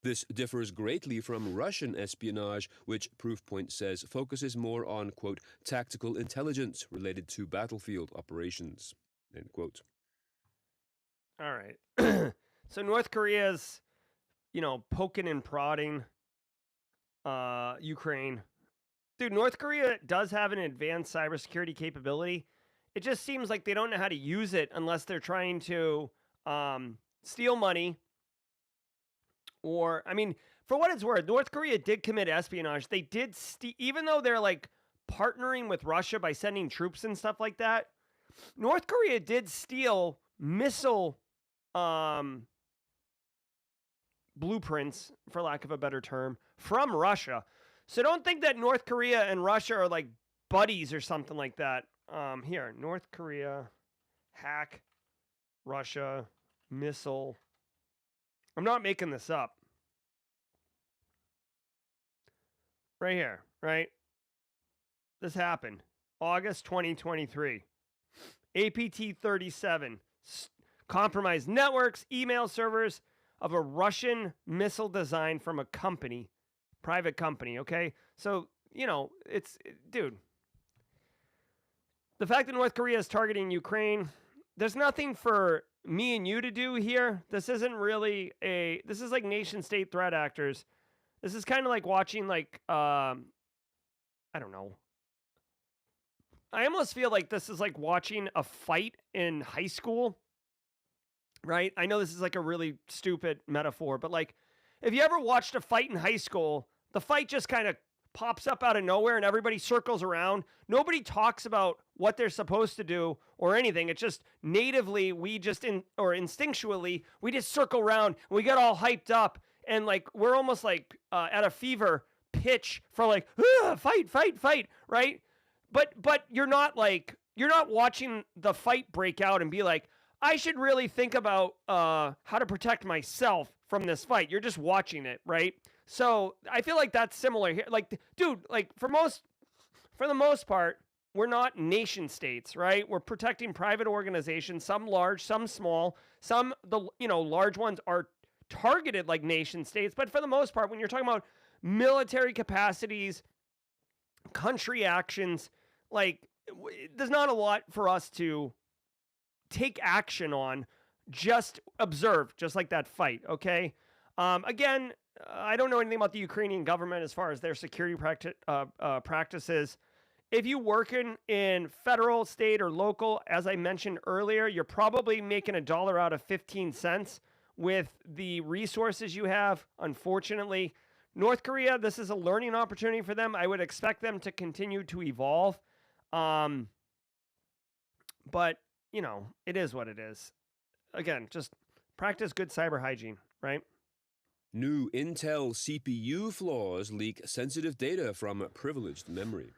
This differs greatly from Russian espionage, which Proofpoint says focuses more on, quote, tactical intelligence related to battlefield operations, end quote. All right. So North Korea's, poking and prodding Ukraine. Dude, North Korea does have an advanced cybersecurity capability. It just seems like they don't know how to use it unless they're trying to steal money. Or, for what it's worth, North Korea did commit espionage. They did, even though they're like partnering with Russia by sending troops and stuff like that, North Korea did steal missile blueprints, for lack of a better term, from Russia. So don't think that North Korea and Russia are like buddies or something like that. Here, North Korea, hack, Russia, missile. I'm not making this up. Right here, right? This happened. August 2023. APT 37. Compromised networks, email servers of a Russian missile design from a company, private company, okay? So, dude, the fact that North Korea is targeting Ukraine, there's nothing for me and you to do here. This isn't really this is like nation state threat actors. This is kind of like watching I don't know. I almost feel like this is like watching a fight in high school. Right? I know this is like a really stupid metaphor, but like if you ever watched a fight in high school, the fight just kind of pops up out of nowhere and everybody circles around. Nobody talks about what they're supposed to do or anything. It's just natively, instinctually, we just circle around and we get all hyped up and like we're almost like at a fever pitch for like fight, right? But you're not watching the fight break out and be like, I should really think about how to protect myself from this fight. You're just watching it, right? So I feel like that's similar here. Like, dude, like for the most part, we're not nation states, right? We're protecting private organizations, some large, some small, some large ones are targeted like nation states. But for the most part, when you're talking about military capacities, country actions. Like, there's not a lot for us to take action on, just observe, just like that fight, okay? Again, I don't know anything about the Ukrainian government as far as their security practices. If you work in federal, state, or local, as I mentioned earlier, you're probably making $1 out of 15 cents with the resources you have. Unfortunately, North Korea, this is a learning opportunity for them. I would expect them to continue to evolve. But, you know, it is what it is. Again, just practice good cyber hygiene, right? New Intel CPU flaws leak sensitive data from privileged memory.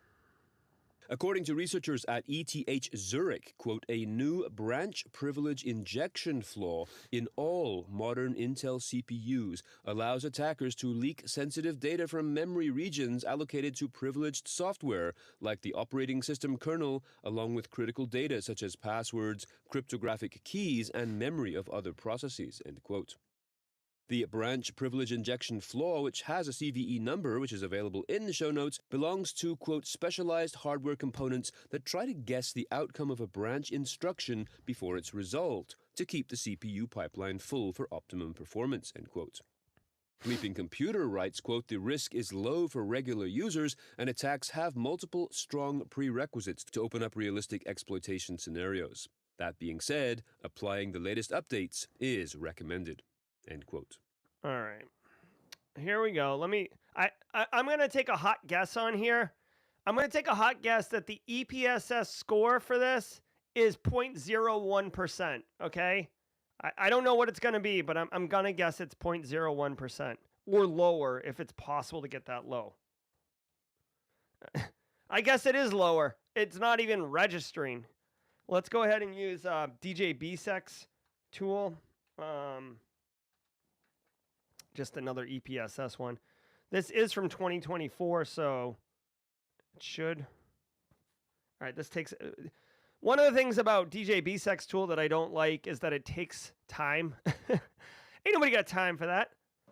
According to researchers at ETH Zurich, quote, a new branch privilege injection flaw in all modern Intel CPUs allows attackers to leak sensitive data from memory regions allocated to privileged software, like the operating system kernel, along with critical data such as passwords, cryptographic keys, and memory of other processes, end quote. The branch privilege injection flaw, which has a CVE number, which is available in the show notes, belongs to, quote, specialized hardware components that try to guess the outcome of a branch instruction before it's resolved, to keep the CPU pipeline full for optimum performance, end quote. Leaping Computer writes, quote, the risk is low for regular users, and attacks have multiple strong prerequisites to open up realistic exploitation scenarios. That being said, applying the latest updates is recommended. End quote. All right. Here we go. I'm going to take a hot guess on here. I'm going to take a hot guess that the EPSS score for this is 0.01%, okay? I don't know what it's going to be, but I'm going to guess it's 0.01% or lower if it's possible to get that low. I guess it is lower. It's not even registering. Let's go ahead and use DJ BSEC's tool. Just another EPSS one. This is from 2024, so it should. All right, this takes... one of the things about DJ BSEC's tool that I don't like is that it takes time. Ain't nobody got time for that.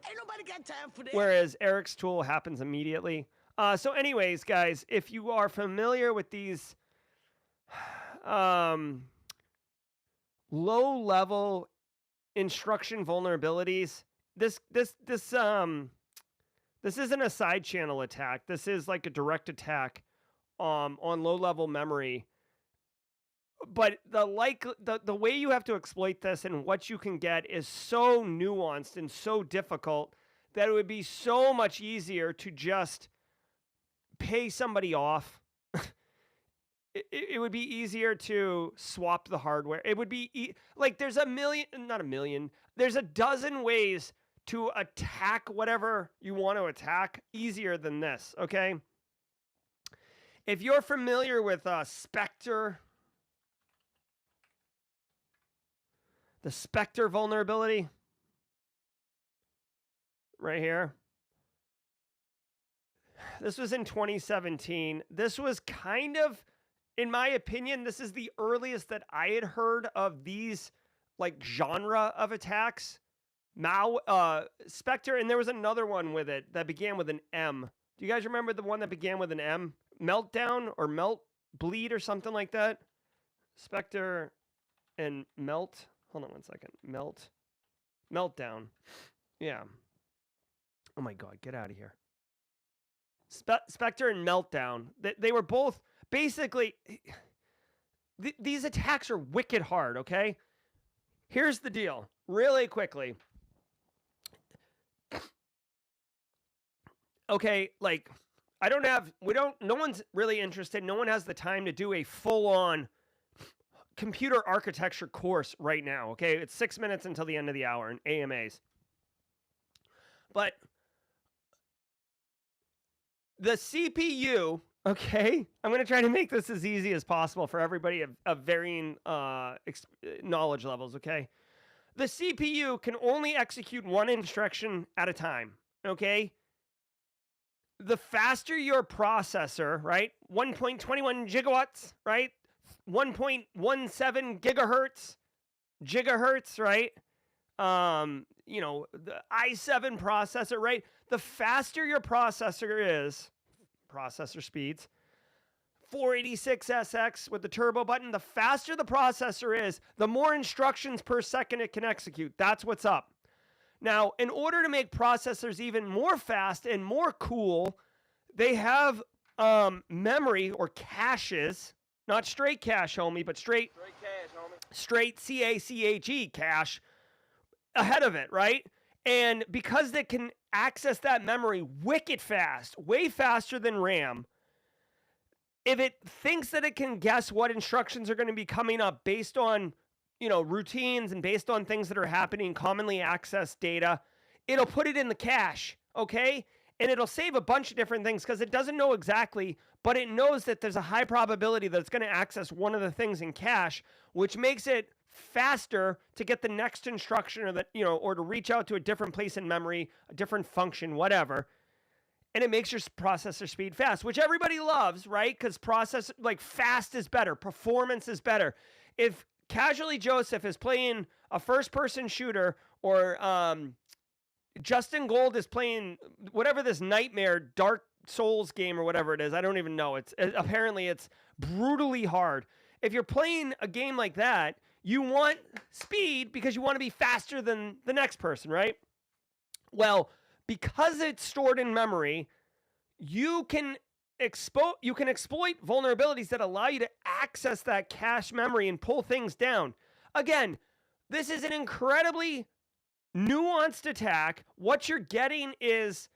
Ain't nobody got time for that. Whereas Eric's tool happens immediately. So anyways, guys, if you are familiar with these low-level instruction vulnerabilities, this isn't a side channel attack. This is like a direct attack on low-level memory. But the way you have to exploit this and what you can get is so nuanced and so difficult that it would be so much easier to just pay somebody off. It would be easier to swap the hardware. It would be there's there's a dozen ways to attack whatever you want to attack easier than this, okay? If you're familiar with Spectre, the Spectre vulnerability right here. This was in 2017. This was kind of, in my opinion, this is the earliest that I had heard of these like genre of attacks. Spectre, and there was another one with it that began with an M. Do you guys remember the one that began with an M? Meltdown or Melt Bleed or something like that? Spectre and Melt. Hold on one second. Meltdown. Yeah. Oh my God, get out of here. Spectre and Meltdown. They were both basically... these attacks are wicked hard, okay? Here's the deal. Really quickly. Okay, like, no one's really interested. No one has the time to do a full-on computer architecture course right now, okay? It's 6 minutes until the end of the hour in AMAs. But the CPU, okay? I'm going to try to make this as easy as possible for everybody of varying knowledge levels, okay? The CPU can only execute one instruction at a time, okay? The faster your processor, right? 1.21 gigawatts, right? 1.17 gigahertz, right? the i7 processor, right? The faster your processor is, processor speeds, 486SX with the turbo button, the faster the processor is, the more instructions per second it can execute. That's what's up. Now, in order to make processors even more fast and more cool, they have memory or caches, not straight cache, homie, but straight CACHE cache ahead of it, right? And because they can access that memory wicked fast, way faster than RAM, if it thinks that it can guess what instructions are going to be coming up based on, routines and based on things that are happening, commonly accessed data, it'll put it in the cache, okay? And it'll save a bunch of different things because it doesn't know exactly, but it knows that there's a high probability that it's going to access one of the things in cache, which makes it faster to get the next instruction or to reach out to a different place in memory, a different function, whatever. And it makes your processor speed fast, which everybody loves, right? Because fast is better, performance is better. If Casually Joseph is playing a first-person shooter, or Justin Gold is playing whatever this Nightmare Dark Souls game or whatever it is, I don't even know. Apparently it's brutally hard. If you're playing a game like that, you want speed because you want to be faster than the next person, right? Well, because it's stored in memory, you can exploit vulnerabilities that allow you to access that cache memory and pull things down. Again, this is an incredibly nuanced attack. What you're getting is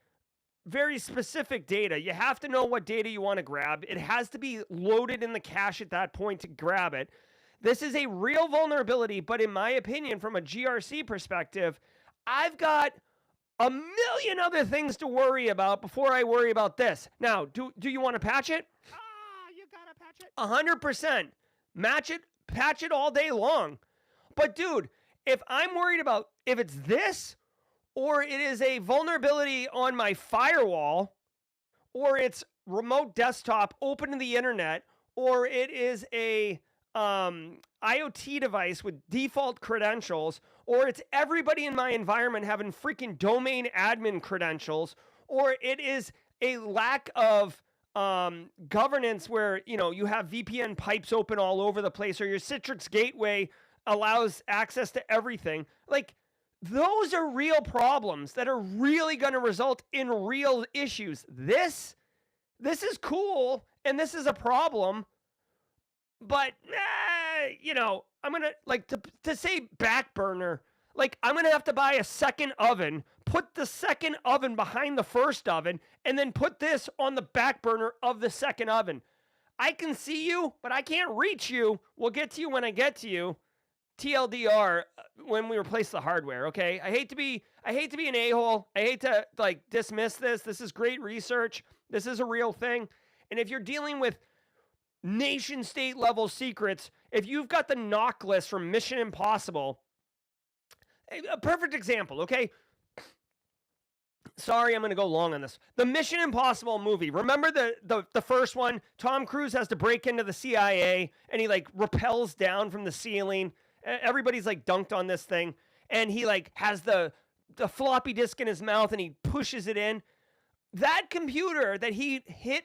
very specific data. You have to know what data you want to grab. It has to be loaded in the cache at that point to grab it. This is a real vulnerability, but in my opinion, from a GRC perspective, I've got a million other things to worry about before I worry about this. Now, do you want to patch it? You gotta patch it. 100%. Patch it all day long. But dude, if I'm worried about if it's this, or it is a vulnerability on my firewall, or it's remote desktop open to the internet, or it is a IoT device with default credentials, or it's everybody in my environment having freaking domain admin credentials, or it is a lack of governance where, you have VPN pipes open all over the place, or your Citrix gateway allows access to everything. Those are real problems that are really going to result in real issues. This is cool, and this is a problem. But, I'm going to say back burner, I'm going to have to buy a second oven, put the second oven behind the first oven, and then put this on the back burner of the second oven. I can see you, but I can't reach you. We'll get to you when I get to you. TLDR, when we replace the hardware, okay? I hate to be an a-hole. I hate to, dismiss this. This is great research. This is a real thing. And if you're dealing with nation-state level secrets, if you've got the knock list from Mission Impossible, a perfect example, okay? Sorry, I'm going to go long on this. The Mission Impossible movie. Remember the first one? Tom Cruise has to break into the CIA, and he rappels down from the ceiling. Everybody's dunked on this thing, and he has the floppy disk in his mouth, and he pushes it in. That computer that he hit,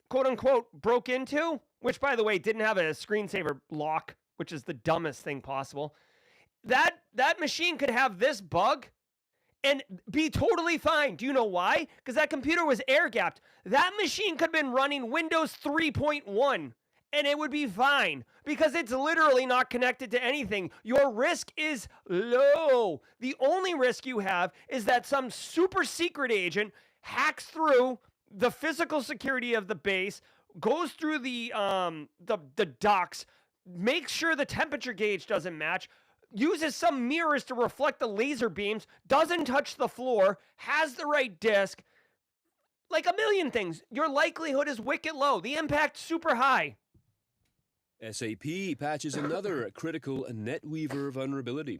quote unquote, broke into, which by the way didn't have a screensaver lock, which is the dumbest thing possible. That machine could have this bug and be totally fine. Do you know why? Because that computer was air gapped. That machine could have been running Windows 3.1 and it would be fine because it's literally not connected to anything. Your risk is low. The only risk you have is that some super secret agent hacks through the physical security of the base, goes through the ducts, makes sure the temperature gauge doesn't match, uses some mirrors to reflect the laser beams, doesn't touch the floor, has the right disk, a million things. Your likelihood is wicked low. The impact super high. SAP patches another critical NetWeaver vulnerability.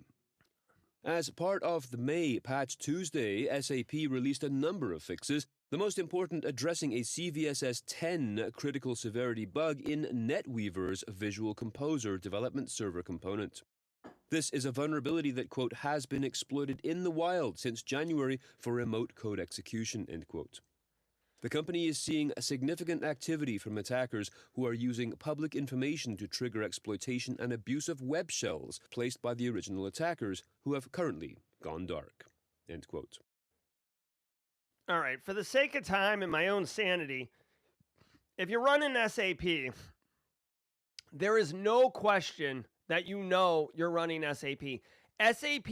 As part of the May Patch Tuesday, SAP released a number of fixes, the most important addressing a CVSS 10 critical severity bug in NetWeaver's Visual Composer development server component. This is a vulnerability that, quote, has been exploited in the wild since January for remote code execution, end quote. The company is seeing a significant activity from attackers who are using public information to trigger exploitation and abuse of web shells placed by the original attackers who have currently gone dark, end quote. All right, for the sake of time and my own sanity, if you're running SAP, there is no question that you know you're running SAP. SAP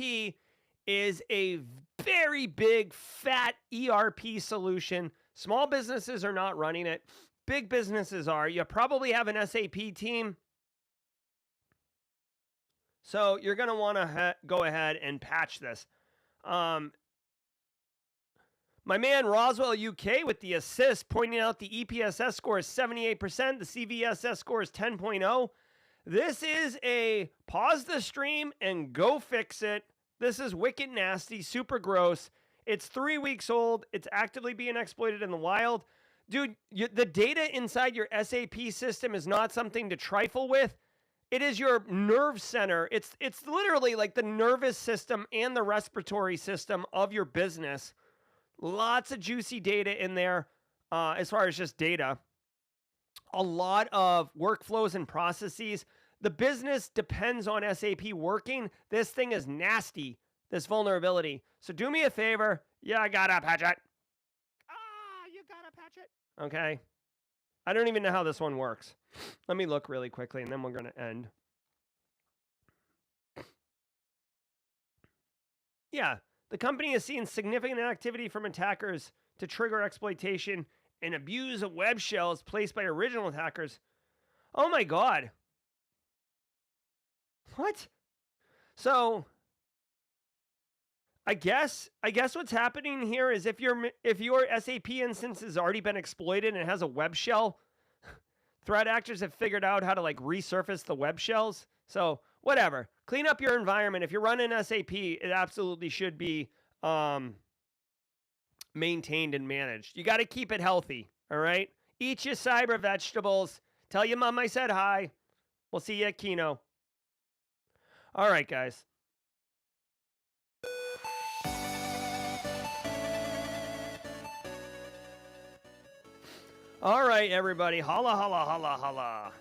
is a very big, fat ERP solution. Small businesses are not running it. Big businesses are. You probably have an SAP team. So you're going to want to go ahead and patch this. My man Roswell UK with the assist, pointing out the EPSS score is 78%. The CVSS score is 10.0. This is a pause the stream and go fix it. This is wicked nasty, super gross. It's 3 weeks old. It's actively being exploited in the wild. Dude, the data inside your SAP system is not something to trifle with. It is your nerve center. It's literally like the nervous system and the respiratory system of your business. Lots of juicy data in there as far as just data. A lot of workflows and processes. The business depends on SAP working. This thing is nasty, this vulnerability. So do me a favor. Yeah, I gotta patch it. You gotta patch it. Okay. I don't even know how this one works. Let me look really quickly, and then we're going to end. Yeah. The company is seeing significant activity from attackers to trigger exploitation and abuse of web shells placed by original attackers. Oh my God. What? So I guess what's happening here is if your SAP instance has already been exploited and it has a web shell, threat actors have figured out how to like resurface the web shells. So whatever. Clean up your environment. If you're running SAP, it absolutely should be maintained and managed. You got to keep it healthy, all right? Eat your cyber vegetables. Tell your mom I said hi. We'll see you at Kino. All right, guys. All right, everybody. Holla, holla, holla, holla.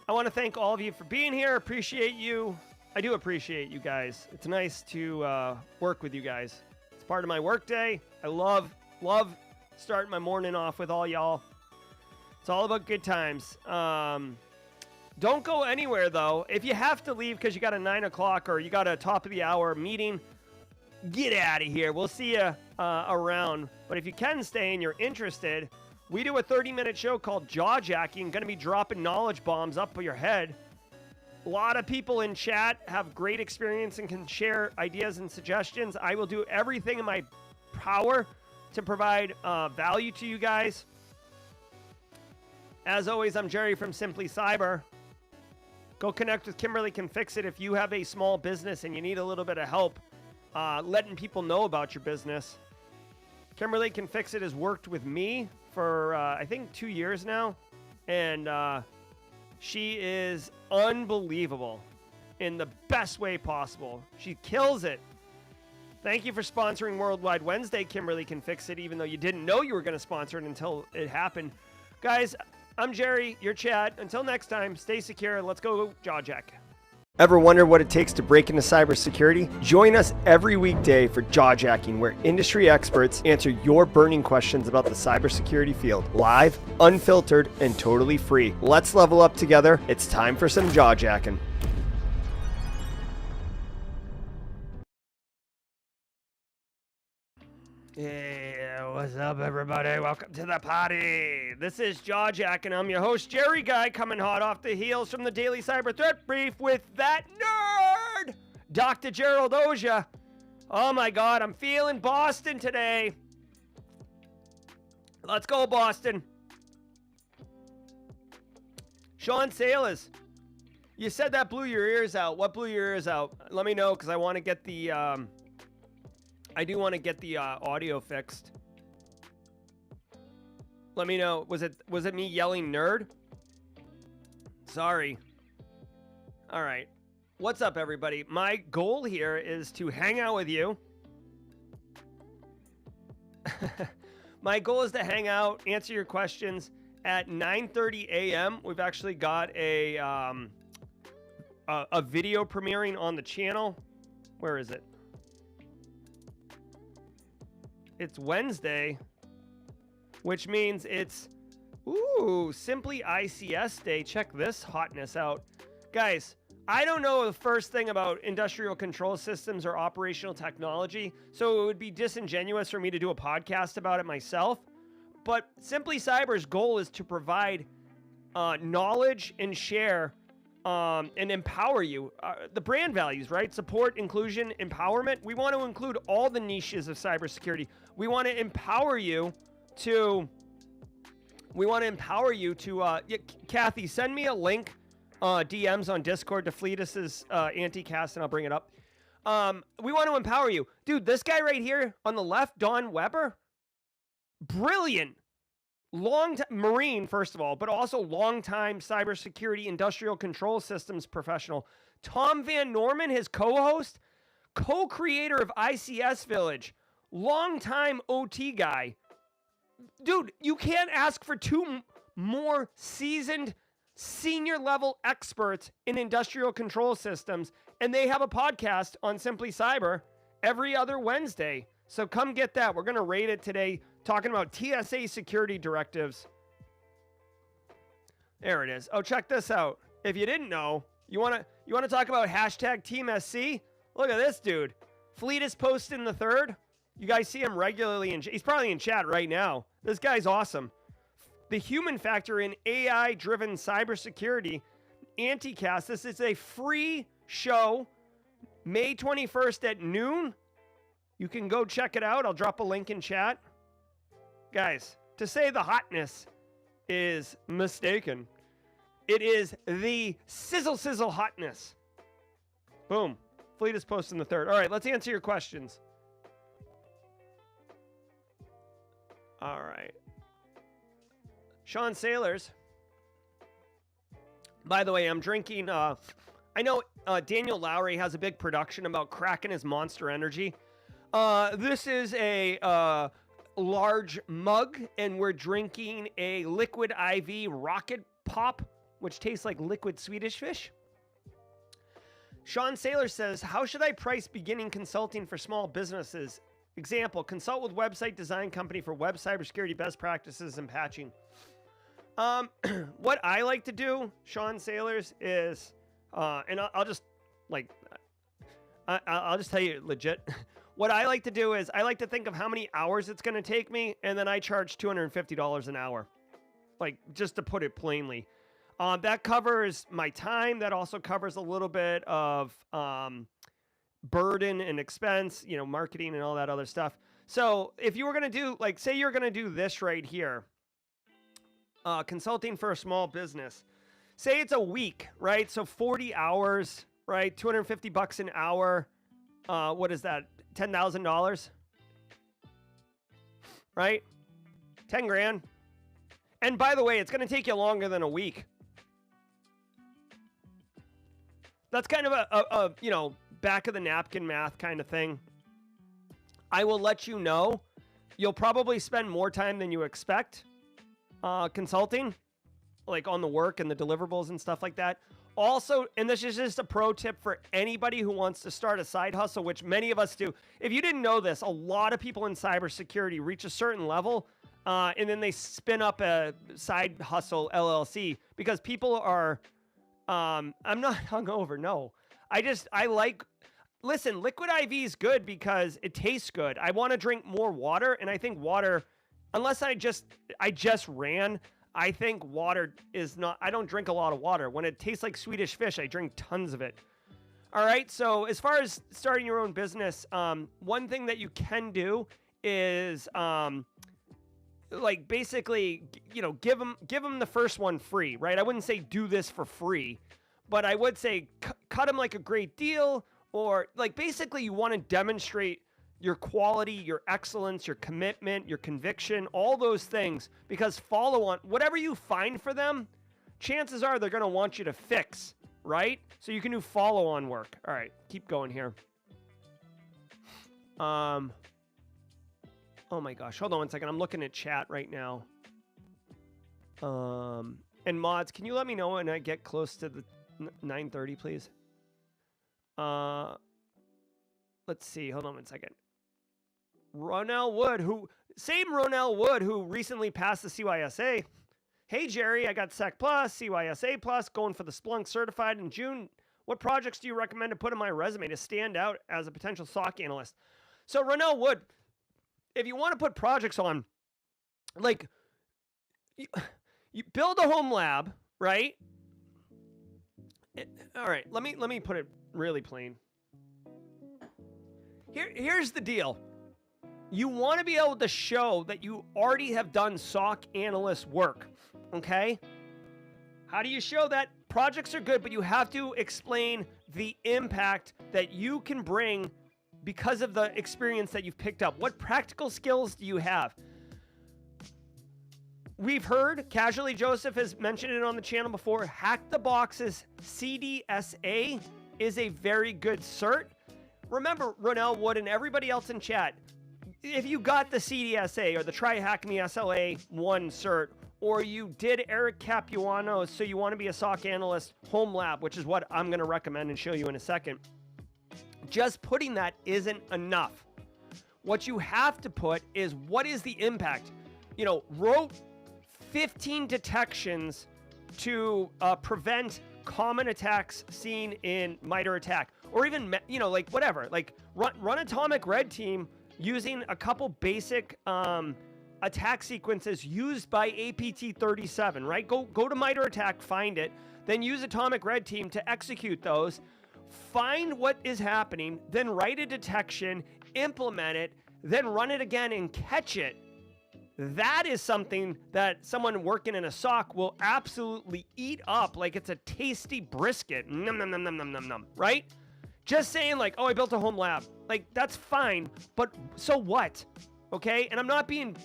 I want to thank all of you for being here. Appreciate you. I do appreciate you guys. It's nice to work with you guys. It's part of my work day. I love starting my morning off with all y'all. It's all about good times. Don't go anywhere, though. If you have to leave because you got a 9 o'clock or you got a top of the hour meeting, get out of here. We'll see you around. But if you can stay and you're interested, we do a 30-minute show called Jaw Jacking. Going to be dropping knowledge bombs up your head. A lot of people in chat have great experience and can share ideas and suggestions. I will do everything in my power to provide value to you guys. As always, I'm Jerry from Simply Cyber. Go connect with Kimberly Can Fix It if you have a small business and you need a little bit of help letting people know about your business. Kimberly Can Fix It has worked with me for, I think, 2 years now. And she is unbelievable in the best way possible. She kills it. Thank you for sponsoring Worldwide Wednesday, Kimberly Can Fix It, even though you didn't know you were going to sponsor it until it happened. Guys, I'm Jerry, your chat. Until next time, stay secure. Let's go jaw jack. Ever wonder what it takes to break into cybersecurity? Join us every weekday for Jaw Jacking, where industry experts answer your burning questions about the cybersecurity field. Live, unfiltered, and totally free. Let's level up together. It's time for some jaw jacking. Yeah, what's up, everybody? Welcome to the party. This is Jaw Jack, and I'm your host, Jerry Guy, coming hot off the heels from the Daily Cyber Threat Brief with that nerd, Dr. Gerald Auger. Oh my God, I'm feeling Boston today. Let's go, Boston. Sean Sailors, you said that blew your ears out. What blew your ears out? Let me know, because I want to get the... I do want to get the audio fixed. Let me know. Was it me yelling nerd? Sorry. All right. What's up, everybody? My goal here is to hang out with you. My goal is to hang out, answer your questions at 9:30 a.m. We've actually got a video premiering on the channel. Where is it? It's Wednesday, which means it's Simply ICS Day. Check this hotness out, guys. I don't know the first thing about industrial control systems or operational technology, so it would be disingenuous for me to do a podcast about it myself. But Simply Cyber's goal is to provide knowledge and share and empower you. The brand values, right? Support, inclusion, empowerment. We want to include all the niches of cybersecurity. We want to empower you to... Kathy, send me a link. DMs on Discord to Fleetus's Anticast, and I'll bring it up. We want to empower you. Dude, this guy right here on the left, Don Weber, brilliant. Marine, first of all, but also long-time cybersecurity industrial control systems professional. Tom Van Norman, his co-host, co-creator of ICS Village, long-time OT guy. Dude, you can't ask for two more seasoned senior level experts in industrial control systems, and they have a podcast on Simply Cyber every other Wednesday. So come get that. We're going to rate it today, talking about TSA security directives. There it is. Oh, check this out. If you didn't know, you want to talk about hashtag Team SC? Look at this dude. Fleetus posting the third. You guys see him regularly, and he's probably in chat right now. This guy's awesome. The human factor in AI-driven cybersecurity, Anticast. This is a free show, May 21st at noon. You can go check it out. I'll drop a link in chat. Guys, to say the hotness is mistaken, it is the sizzle hotness. Boom. Fleet is posting the third. All right, let's answer your questions. All right. Sean Sailors. By the way, I'm drinking, I know Daniel Lowry has a big production about cracking his Monster Energy. This is a large mug, and we're drinking a Liquid IV Rocket Pop, which tastes like liquid Swedish fish. Sean Sailor says, how should I price beginning consulting for small businesses? Example, consult with website design company for web cybersecurity best practices and patching. What I like to do, Sean Sailors, is, and I'll just tell you legit. What I like to do is I like to think of how many hours it's going to take me, and then I charge $250 an hour. Like, just to put it plainly. That covers my time. That also covers a little bit of burden and expense, marketing and all that other stuff. So if you were going to do, say you're going to do this right here, consulting for a small business, say it's a week, right? So 40 hours, right? $250 an hour. What is that? $10,000, right? 10 grand. And by the way, it's going to take you longer than a week. That's kind of a back of the napkin math kind of thing. I will let you know, you'll probably spend more time than you expect consulting, like on the work and the deliverables and stuff like that. Also, and this is just a pro tip for anybody who wants to start a side hustle, which many of us do. If you didn't know this, a lot of people in cybersecurity reach a certain level and then they spin up a side hustle LLC because people are, I'm not hungover, no. Listen, Liquid IV is good because it tastes good. I want to drink more water, and I think water, unless I just ran, I think water is not, I don't drink a lot of water. When it tastes like Swedish fish, I drink tons of it. All right, so as far as starting your own business, one thing that you can do is, basically, give them the first one free, right? I wouldn't say do this for free, but I would say cut them like a great deal, or basically you want to demonstrate your quality, your excellence, your commitment, your conviction, all those things, because follow on, whatever you find for them, chances are they're going to want you to fix, right? So you can do follow-on work. All right, keep going here. Oh my gosh, hold on one second. I'm looking at chat right now. And mods, can you let me know when I get close to the 9:30, please? Let's see. Hold on one second. Ronell Wood, same Ronell Wood who recently passed the CYSA. Hey, Jerry, I got Sec Plus, CYSA Plus, going for the Splunk Certified in June. What projects do you recommend to put in my resume to stand out as a potential SOC analyst? So, Ronell Wood, if you want to put projects on, like, you build a home lab, right? All right, let me put it really plain. Here's the deal. You want to be able to show that you already have done SOC analyst work, okay? How do you show that? Projects are good, but you have to explain the impact that you can bring because of the experience that you've picked up. What practical skills do you have? We've heard, Casually Joseph has mentioned it on the channel before, Hack the Box's CDSA is a very good cert. Remember, Ronell Wood and everybody else in chat, if you got the CDSA or the Try Hack Me SLA 1 cert, or you did Eric Capuano's So You Want to Be a SOC Analyst Home Lab, which is what I'm going to recommend and show you in a second, just putting that isn't enough. What you have to put is what is the impact? You know, wrote 15 detections to prevent common attacks seen in MITRE ATT&CK, or even, you know, like whatever, like run Atomic Red Team using a couple basic attack sequences used by APT-37, right? Go to MITRE ATT&CK, find it, then use Atomic Red Team to execute those, find what is happening, then write a detection, implement it, then run it again and catch it. That is something that someone working in a SOC will absolutely eat up like it's a tasty brisket. Num, num, num, num, num, num, num, right? Just saying like, oh, I built a home lab. Like, that's fine, but so what? Okay? And I'm not being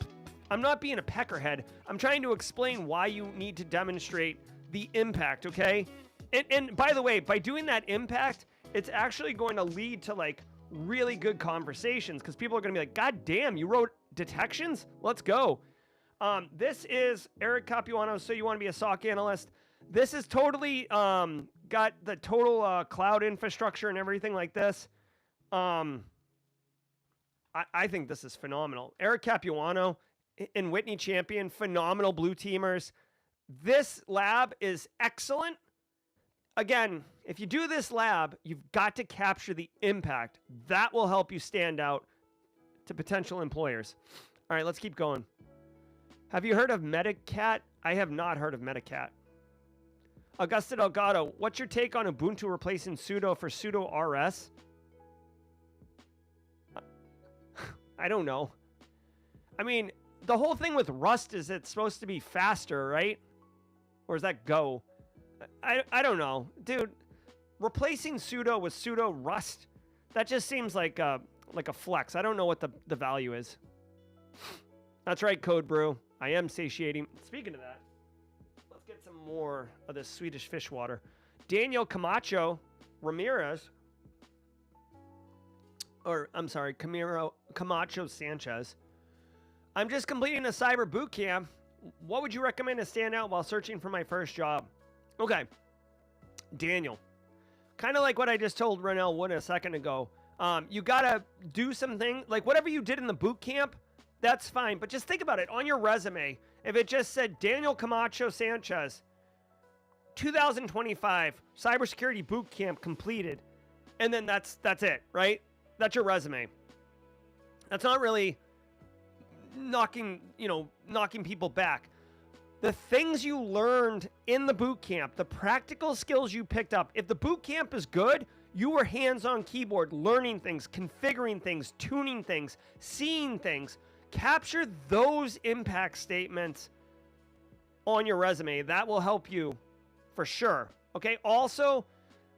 a peckerhead. I'm trying to explain why you need to demonstrate the impact, okay? And by the way, by doing that impact, it's actually going to lead to like really good conversations because people are going to be like, God damn, you wrote detections? Let's go. This is Eric Capuano, So You Want to Be a SOC Analyst. This is totally got the total cloud infrastructure and everything like this. I think this is phenomenal. Eric Capuano and Whitney Champion, phenomenal blue teamers. This lab is excellent. Again, if you do this lab, you've got to capture the impact. That will help you stand out to potential employers. All right, let's keep going. Have you heard of Metacat? I have not heard of Metacat. Augusta Delgado, what's your take on Ubuntu replacing sudo for sudo rs? I don't know. I mean, the whole thing with Rust is it's supposed to be faster, right? Or is that Go? I don't know. Dude, replacing sudo with sudo Rust, that just seems like a flex. I don't know what the value is. That's right, Code Brew. I am satiating. Speaking of that, let's get some more of this Swedish fish water. Daniel Camacho Ramirez, or I'm sorry, Camacho Sanchez. I'm just completing a cyber boot camp. What would you recommend to stand out while searching for my first job? Okay, Daniel, kind of like what I just told Ronell Wood a second ago. You gotta do something, like whatever you did in the boot camp, that's fine. But just think about it on your resume. If it just said Daniel Camacho Sanchez, 2025 cybersecurity boot camp completed, and then that's it, right? That's your resume. That's not really knocking people back. The things you learned in the boot camp, the practical skills you picked up, if the boot camp is good, you were hands-on keyboard, learning things, configuring things, tuning things, seeing things. Capture those impact statements on your resume. That will help you for sure. Okay. Also,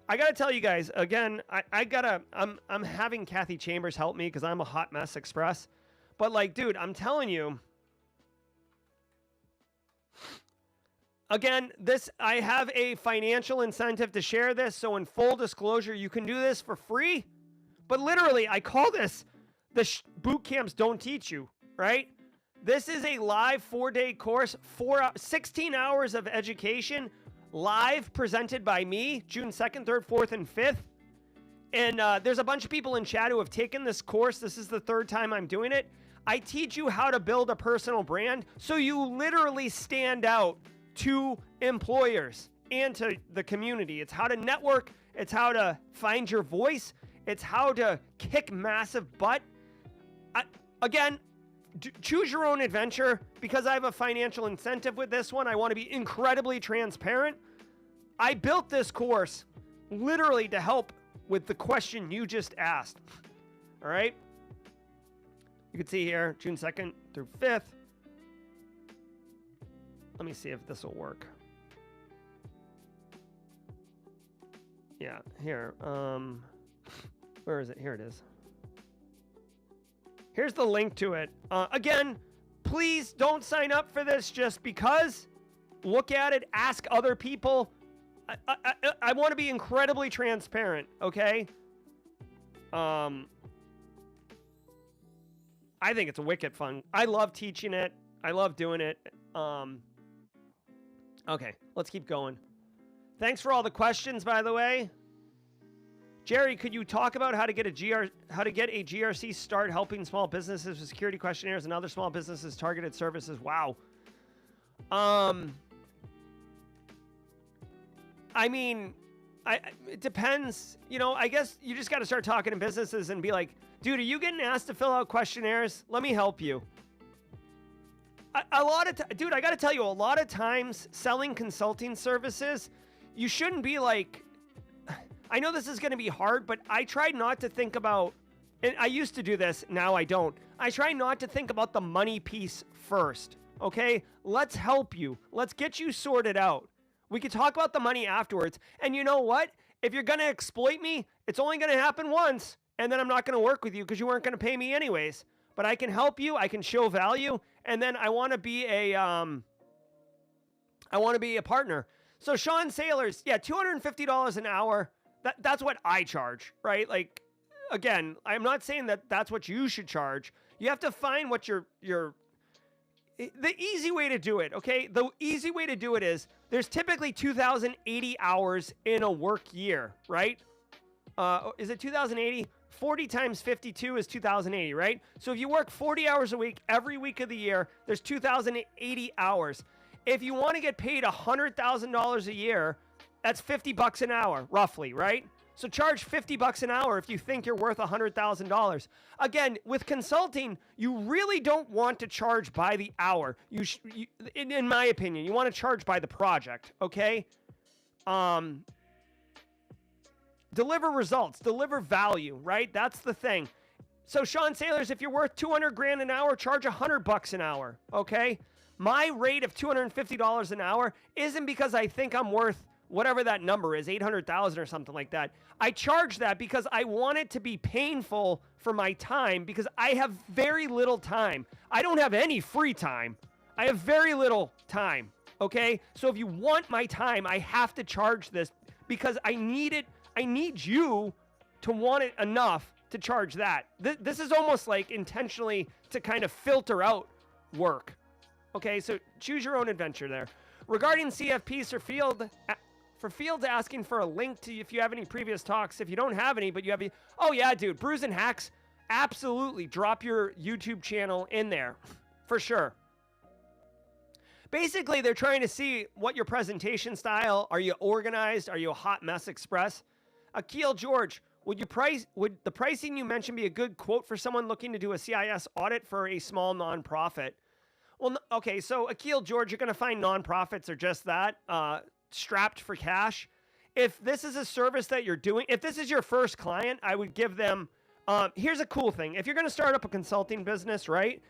I gotta tell you guys again. I'm having Kathy Chambers help me because I'm a hot mess express. But like, dude, I'm telling you, Again, I have a financial incentive to share this. So in full disclosure, you can do this for free. But literally, I call this the boot camps don't teach you, right? This is a live 4-day course, 16 hours of education, live presented by me, June 2nd, 3rd, 4th, and 5th. And there's a bunch of people in chat who have taken this course. This is the 3rd time I'm doing it. I teach you how to build a personal brand so you literally stand out to employers and to the community. It's how to network. It's how to find your voice. It's how to kick massive butt. Again, choose your own adventure. Because I have a financial incentive with this one, I want to be incredibly transparent. I built this course literally to help with the question you just asked. All right? You can see here, June 2nd through 5th. Let me see if this will work. Yeah, here. Where is it? Here it is. Here's the link to it. Again, please don't sign up for this just because. Look at it. Ask other people. I want to be incredibly transparent, okay? I think it's wicked fun. I love teaching it. I love doing it. Okay, let's keep going. Thanks for all the questions, by the way. Jerry, could you talk about how to get a GRC start helping small businesses with security questionnaires and other small businesses targeted services? Wow. I mean, it depends. You know, I guess you just got to start talking to businesses and be like, dude, are you getting asked to fill out questionnaires? Let me help you. Dude, I got to tell you, a lot of times selling consulting services, you shouldn't be like, I know this is going to be hard, but I try not to think about, and I used to do this, now I don't. I try not to think about the money piece first, okay? Let's help you. Let's get you sorted out. We can talk about the money afterwards. And you know what? If you're going to exploit me, it's only going to happen once, and then I'm not going to work with you because you weren't going to pay me anyways. But I can help you. I can show value. And then I want to be a partner. So Sean Sailors, yeah, $250 an hour. That's what I charge, right? Like, again, I'm not saying that that's what you should charge. You have to find what the easy way to do it, okay? The easy way to do it is there's typically 2,080 hours in a work year, right? Is it 2,080? 40 times 52 is 2,080, right? So if you work 40 hours a week, every week of the year, there's 2,080 hours. If you want to get paid $100,000 a year, that's $50 an hour, roughly, right? So charge $50 an hour if you think you're worth $100,000. Again, with consulting, you really don't want to charge by the hour. In my opinion, you want to charge by the project, okay? Deliver results, deliver value, right? That's the thing. So Sean Sailors, if you're worth $200,000 an hour, charge $100 an hour, okay? My rate of $250 an hour isn't because I think I'm worth whatever that number is, 800,000 or something like that. I charge that because I want it to be painful for my time because I have very little time. I don't have any free time. I have very little time, okay? So if you want my time, I have to charge this because I need it. I need you to want it enough to charge that. This is almost like intentionally to kind of filter out work. Okay, so choose your own adventure there. Regarding CFPs for fields asking for a link to if you have any previous talks. If you don't have any, but you have oh yeah, dude, Brews and Hacks, absolutely drop your YouTube channel in there for sure. Basically, they're trying to see what your presentation style. Are you organized? Are you a hot mess express? Akil George, would the pricing you mentioned be a good quote for someone looking to do a CIS audit for a small nonprofit? Well, okay, so Akil George, you're going to find nonprofits are just that, strapped for cash. If this is a service that you're doing, if this is your first client, I would give them, here's a cool thing. If you're going to start up a consulting business, right?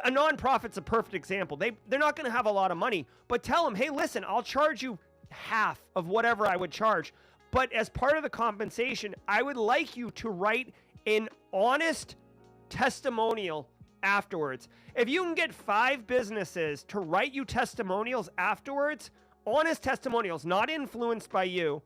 A nonprofit's a perfect example. They're not going to have a lot of money, but tell them, hey, listen, I'll charge you half of whatever I would charge. But as part of the compensation, I would like you to write an honest testimonial afterwards. If you can get 5 businesses to write you testimonials afterwards, honest testimonials, not influenced by you.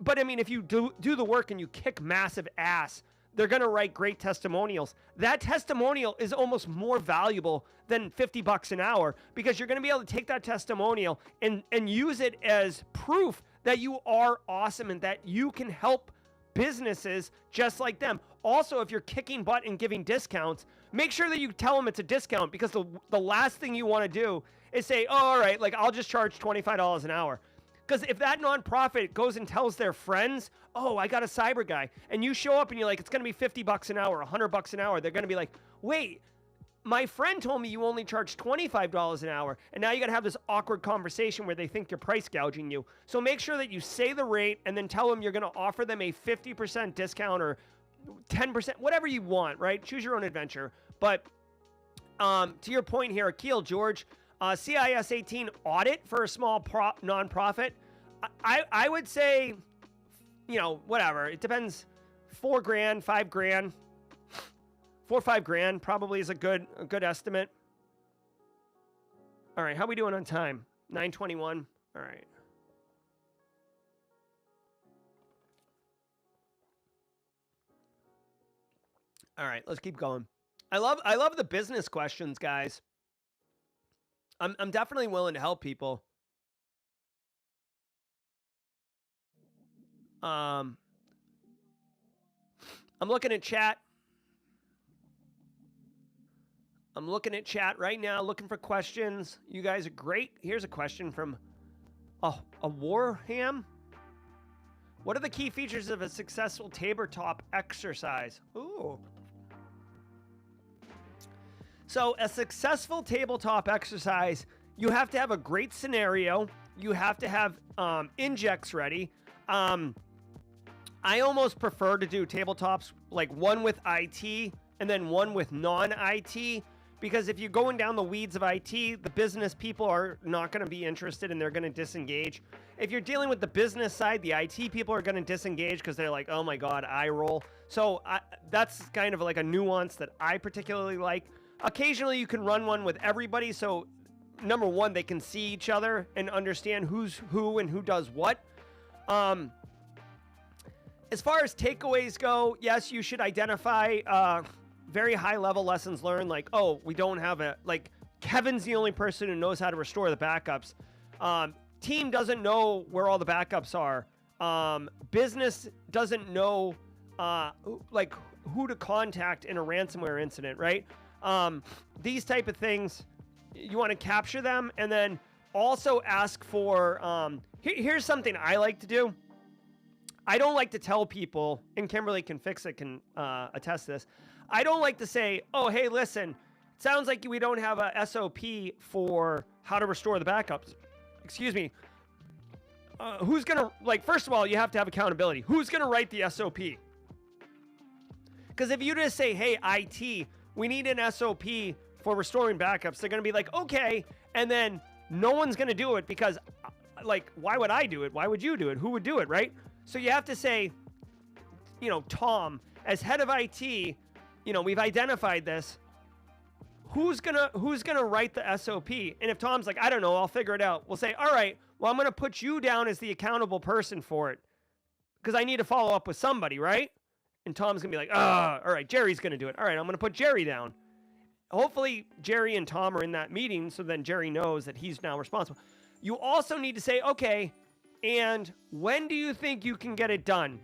But I mean, if you do the work and you kick massive ass, they're going to write great testimonials. That testimonial is almost more valuable than $50 an hour, because you're going to be able to take that testimonial and use it as proof that you are awesome and that you can help businesses just like them. Also, if you're kicking butt and giving discounts, make sure that you tell them it's a discount, because the last thing you want to do is say, oh, all right, like I'll just charge $25 an hour. Because if that nonprofit goes and tells their friends, oh, I got a cyber guy, and you show up and you're like, it's going to be $50 an hour, $100 an hour, they're going to be like, wait, my friend told me you only charge $25 an hour, and now you got to have this awkward conversation where they think you're price gouging you. So make sure that you say the rate and then tell them you're going to offer them a 50% discount or 10%, whatever you want, right? Choose your own adventure. But to your point here, Akil, George, CIS 18 audit for a small nonprofit, I would say, you know, whatever. It depends. $4,000, $5,000, $4 or $5,000 probably is a good estimate. All right, how we doing on time? 9:21. All right. All right, let's keep going. I love the business questions, guys. I'm definitely willing to help people. I'm looking at chat. I'm looking at chat right now, looking for questions. You guys are great. Here's a question from a Warham. What are the key features of a successful tabletop exercise? Ooh. So a successful tabletop exercise, you have to have a great scenario. You have to have injects ready. I almost prefer to do tabletops like one with IT and then one with non-IT, because if you're going down the weeds of IT, the business people are not going to be interested and they're going to disengage. If you're dealing with the business side, the IT people are going to disengage because they're like, oh my God, eye roll. So that's kind of like a nuance that I particularly like. Occasionally you can run one with everybody, so number one, they can see each other and understand who's who and who does what. As far as takeaways go, yes, you should identify very high level lessons learned, like, oh, we don't have like Kevin's the only person who knows how to restore the backups. Team doesn't know where all the backups are. Business doesn't know like who to contact in a ransomware incident, right? These type of things, you want to capture them, and then also ask for, here's something I like to do. I don't like to tell people, and Kimberly can fix it, can attest to this. I don't like to say, oh, hey, listen, it sounds like we don't have a SOP for how to restore the backups. Excuse me. Who's going to, like, first of all, you have to have accountability. Who's going to write the SOP? Because if you just say, hey, IT, we need an SOP for restoring backups, they're going to be like, okay, and then no one's going to do it because, like, why would I do it? Why would you do it? Who would do it, right? So you have to say, you know, Tom, as head of IT, you know, we've identified this. Who's gonna write the SOP? And if Tom's like, I don't know, I'll figure it out. We'll say, all right, well, I'm gonna put you down as the accountable person for it, because I need to follow up with somebody, right? And Tom's gonna be like, all right, Jerry's gonna do it. All right, I'm gonna put Jerry down. Hopefully Jerry and Tom are in that meeting, so then Jerry knows that he's now responsible. You also need to say, okay, and when do you think you can get it done?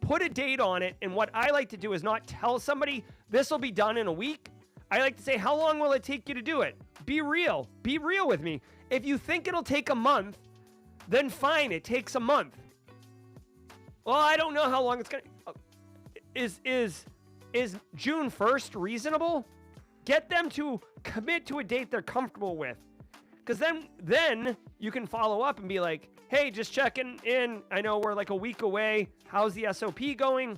Put a date on it. And what I like to do is not tell somebody this will be done in a week. I like to say, how long will it take you to do it? Be real. Be real with me. If you think it'll take a month, then fine, it takes a month. Well, I don't know how long it's going to... Is June 1st reasonable? Get them to commit to a date they're comfortable with. Because then you can follow up and be like, hey, just checking in. I know we're like a week away. How's the SOP going?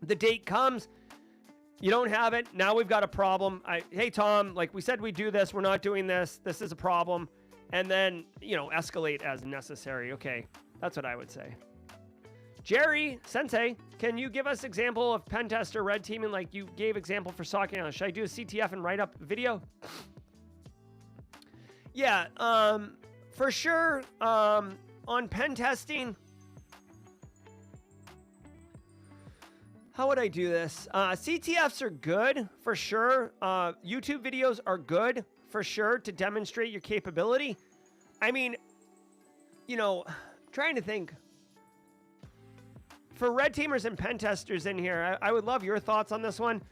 The date comes. You don't have it. Now we've got a problem. Hey, Tom, like we said we'd do this. We're not doing this. This is a problem. And then, you know, escalate as necessary. Okay, that's what I would say. Jerry, Sensei, can you give us example of pen tester red teaming like you gave example for SOC analyst? Should I do a CTF and write up video? Yeah, for sure, on pen testing, how would I do this? CTFs are good, for sure. YouTube videos are good, for sure, to demonstrate your capability. I mean, you know, trying to think. For red teamers and pen testers in here, I would love your thoughts on this one.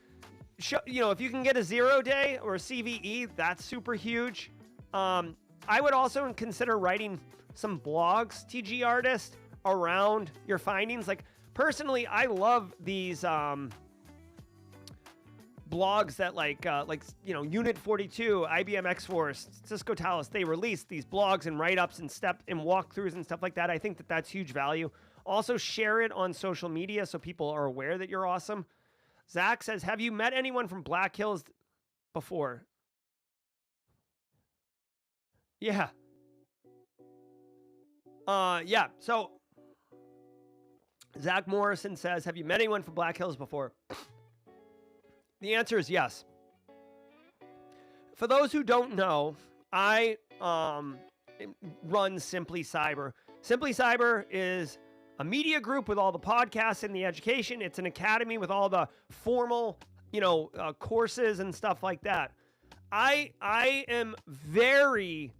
You know, if you can get a 0 day or a CVE, that's super huge. I would also consider writing some blogs, TG artist, around your findings. Like, personally, I love these blogs that like you know, Unit 42, IBM X-Force, Cisco Talos, they release these blogs and write-ups and walkthroughs and stuff like that. I think that that's huge value. Also, share it on social media so people are aware that you're awesome. Zach says, have you met anyone from Black Hills before? Yeah. Yeah. So, Zach Morrison says, have you met anyone from Black Hills before? The answer is yes. For those who don't know, I run Simply Cyber. Simply Cyber is a media group with all the podcasts and the education. It's an academy with all the formal, you know, courses and stuff like that. I am very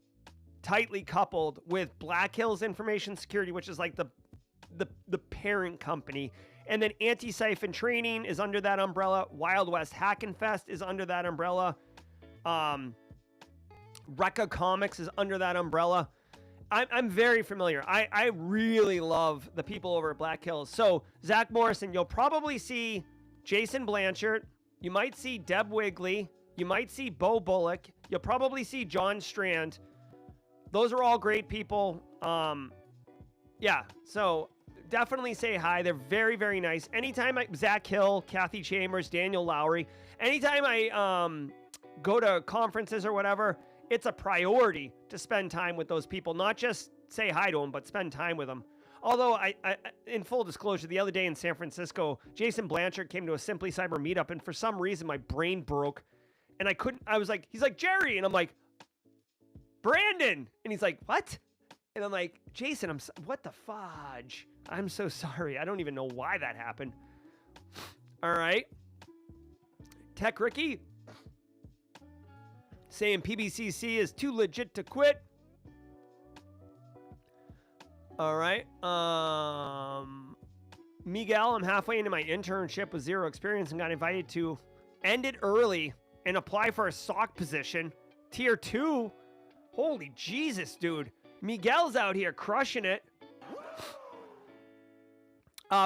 tightly coupled with Black Hills Information Security, which is like the parent company. And then Antisyphon Training is under that umbrella. Wild West Hack and Fest is under that umbrella. Rekka Comics is under that umbrella. I'm very familiar. I really love the people over at Black Hills. So, Zach Morrison, you'll probably see Jason Blanchard. You might see Deb Wigley. You might see Bo Bullock. You'll probably see John Strand. Those are all great people. Yeah, so definitely say hi. They're very, very nice. Anytime Zach Hill, Kathy Chambers, Daniel Lowry, anytime I go to conferences or whatever, it's a priority to spend time with those people, not just say hi to them, but spend time with them. Although, I in full disclosure, the other day in San Francisco, Jason Blanchard came to a Simply Cyber meetup, and for some reason, my brain broke, and he's like, Jerry, and I'm like, Brandon, and he's like, what? And I'm like, Jason, what the fudge? I'm so sorry. I don't even know why that happened. All right. Tech Ricky saying PBCC is too legit to quit. All right. Miguel, I'm halfway into my internship with 0 experience and got invited to end it early and apply for a SOC position. Tier 2. Holy Jesus, dude. Miguel's out here crushing it.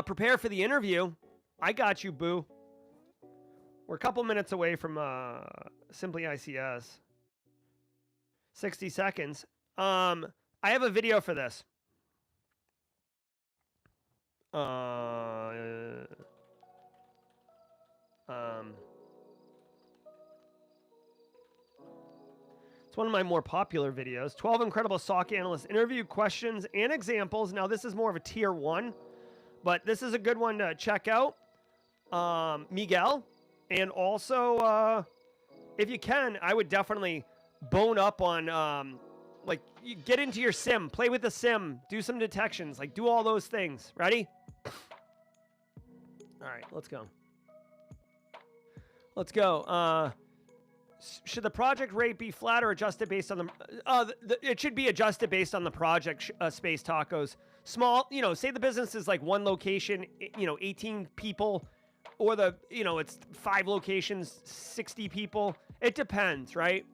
Prepare for the interview. I got you, boo. We're a couple minutes away from Simply ICS. 60 seconds. I have a video for this. It's one of my more popular videos. 12 incredible SOC analysts interview questions and examples. Now, this is more of a tier 1, but this is a good one to check out. Miguel. And also, if you can, I would definitely bone up on, like, you get into your sim, play with the sim, do some detections, like, do all those things. Ready? All right, let's go. Let's go. Should the project rate be flat or adjusted based on the... it should be adjusted based on the project, Space Tacos. Small, you know, say the business is like one location, you know, 18 people, or the, you know, it's 5 locations, 60 people. It depends, right?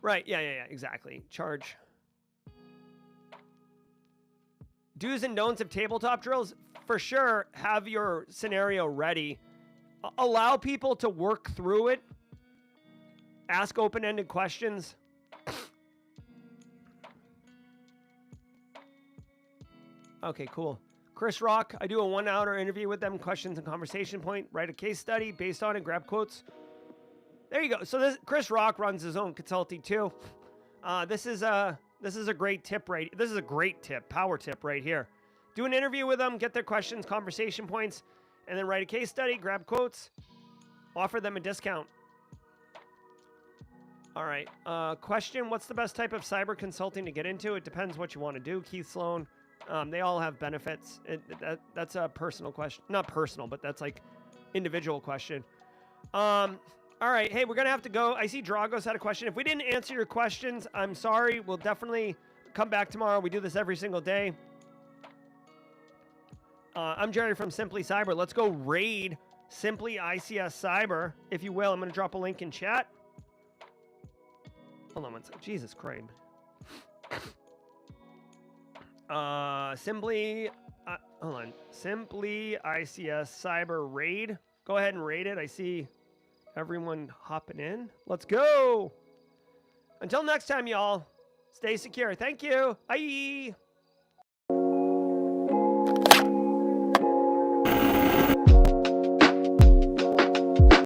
Right, yeah, exactly. Charge. Do's and don'ts of tabletop drills. For sure, have your scenario ready. Allow people to work through it. Ask open-ended questions. Okay, cool. Chris Rock, I do a 1-hour interview with them, questions and conversation point, write a case study based on it, grab quotes. There you go. So this Chris Rock runs his own consulting too. This is a great tip right. This is a great tip, power tip right here. Do an interview with them, get their questions, conversation points, and then write a case study, grab quotes, offer them a discount. All right. Question: what's the best type of cyber consulting to get into? It depends what you want to do. Keith Sloan. They all have benefits. That's a personal question. Not personal, but that's like individual question. All right. Hey, we're going to have to go. I see Dragos had a question. If we didn't answer your questions, I'm sorry. We'll definitely come back tomorrow. We do this every single day. I'm Jerry from Simply Cyber. Let's go raid Simply ICS Cyber, if you will. I'm going to drop a link in chat. Hold on one second. Jesus Christ. Simply ICS Cyber raid. Go ahead and raid it. I see everyone hopping in. Let's go. Until next time, y'all. Stay secure. Thank you. Bye.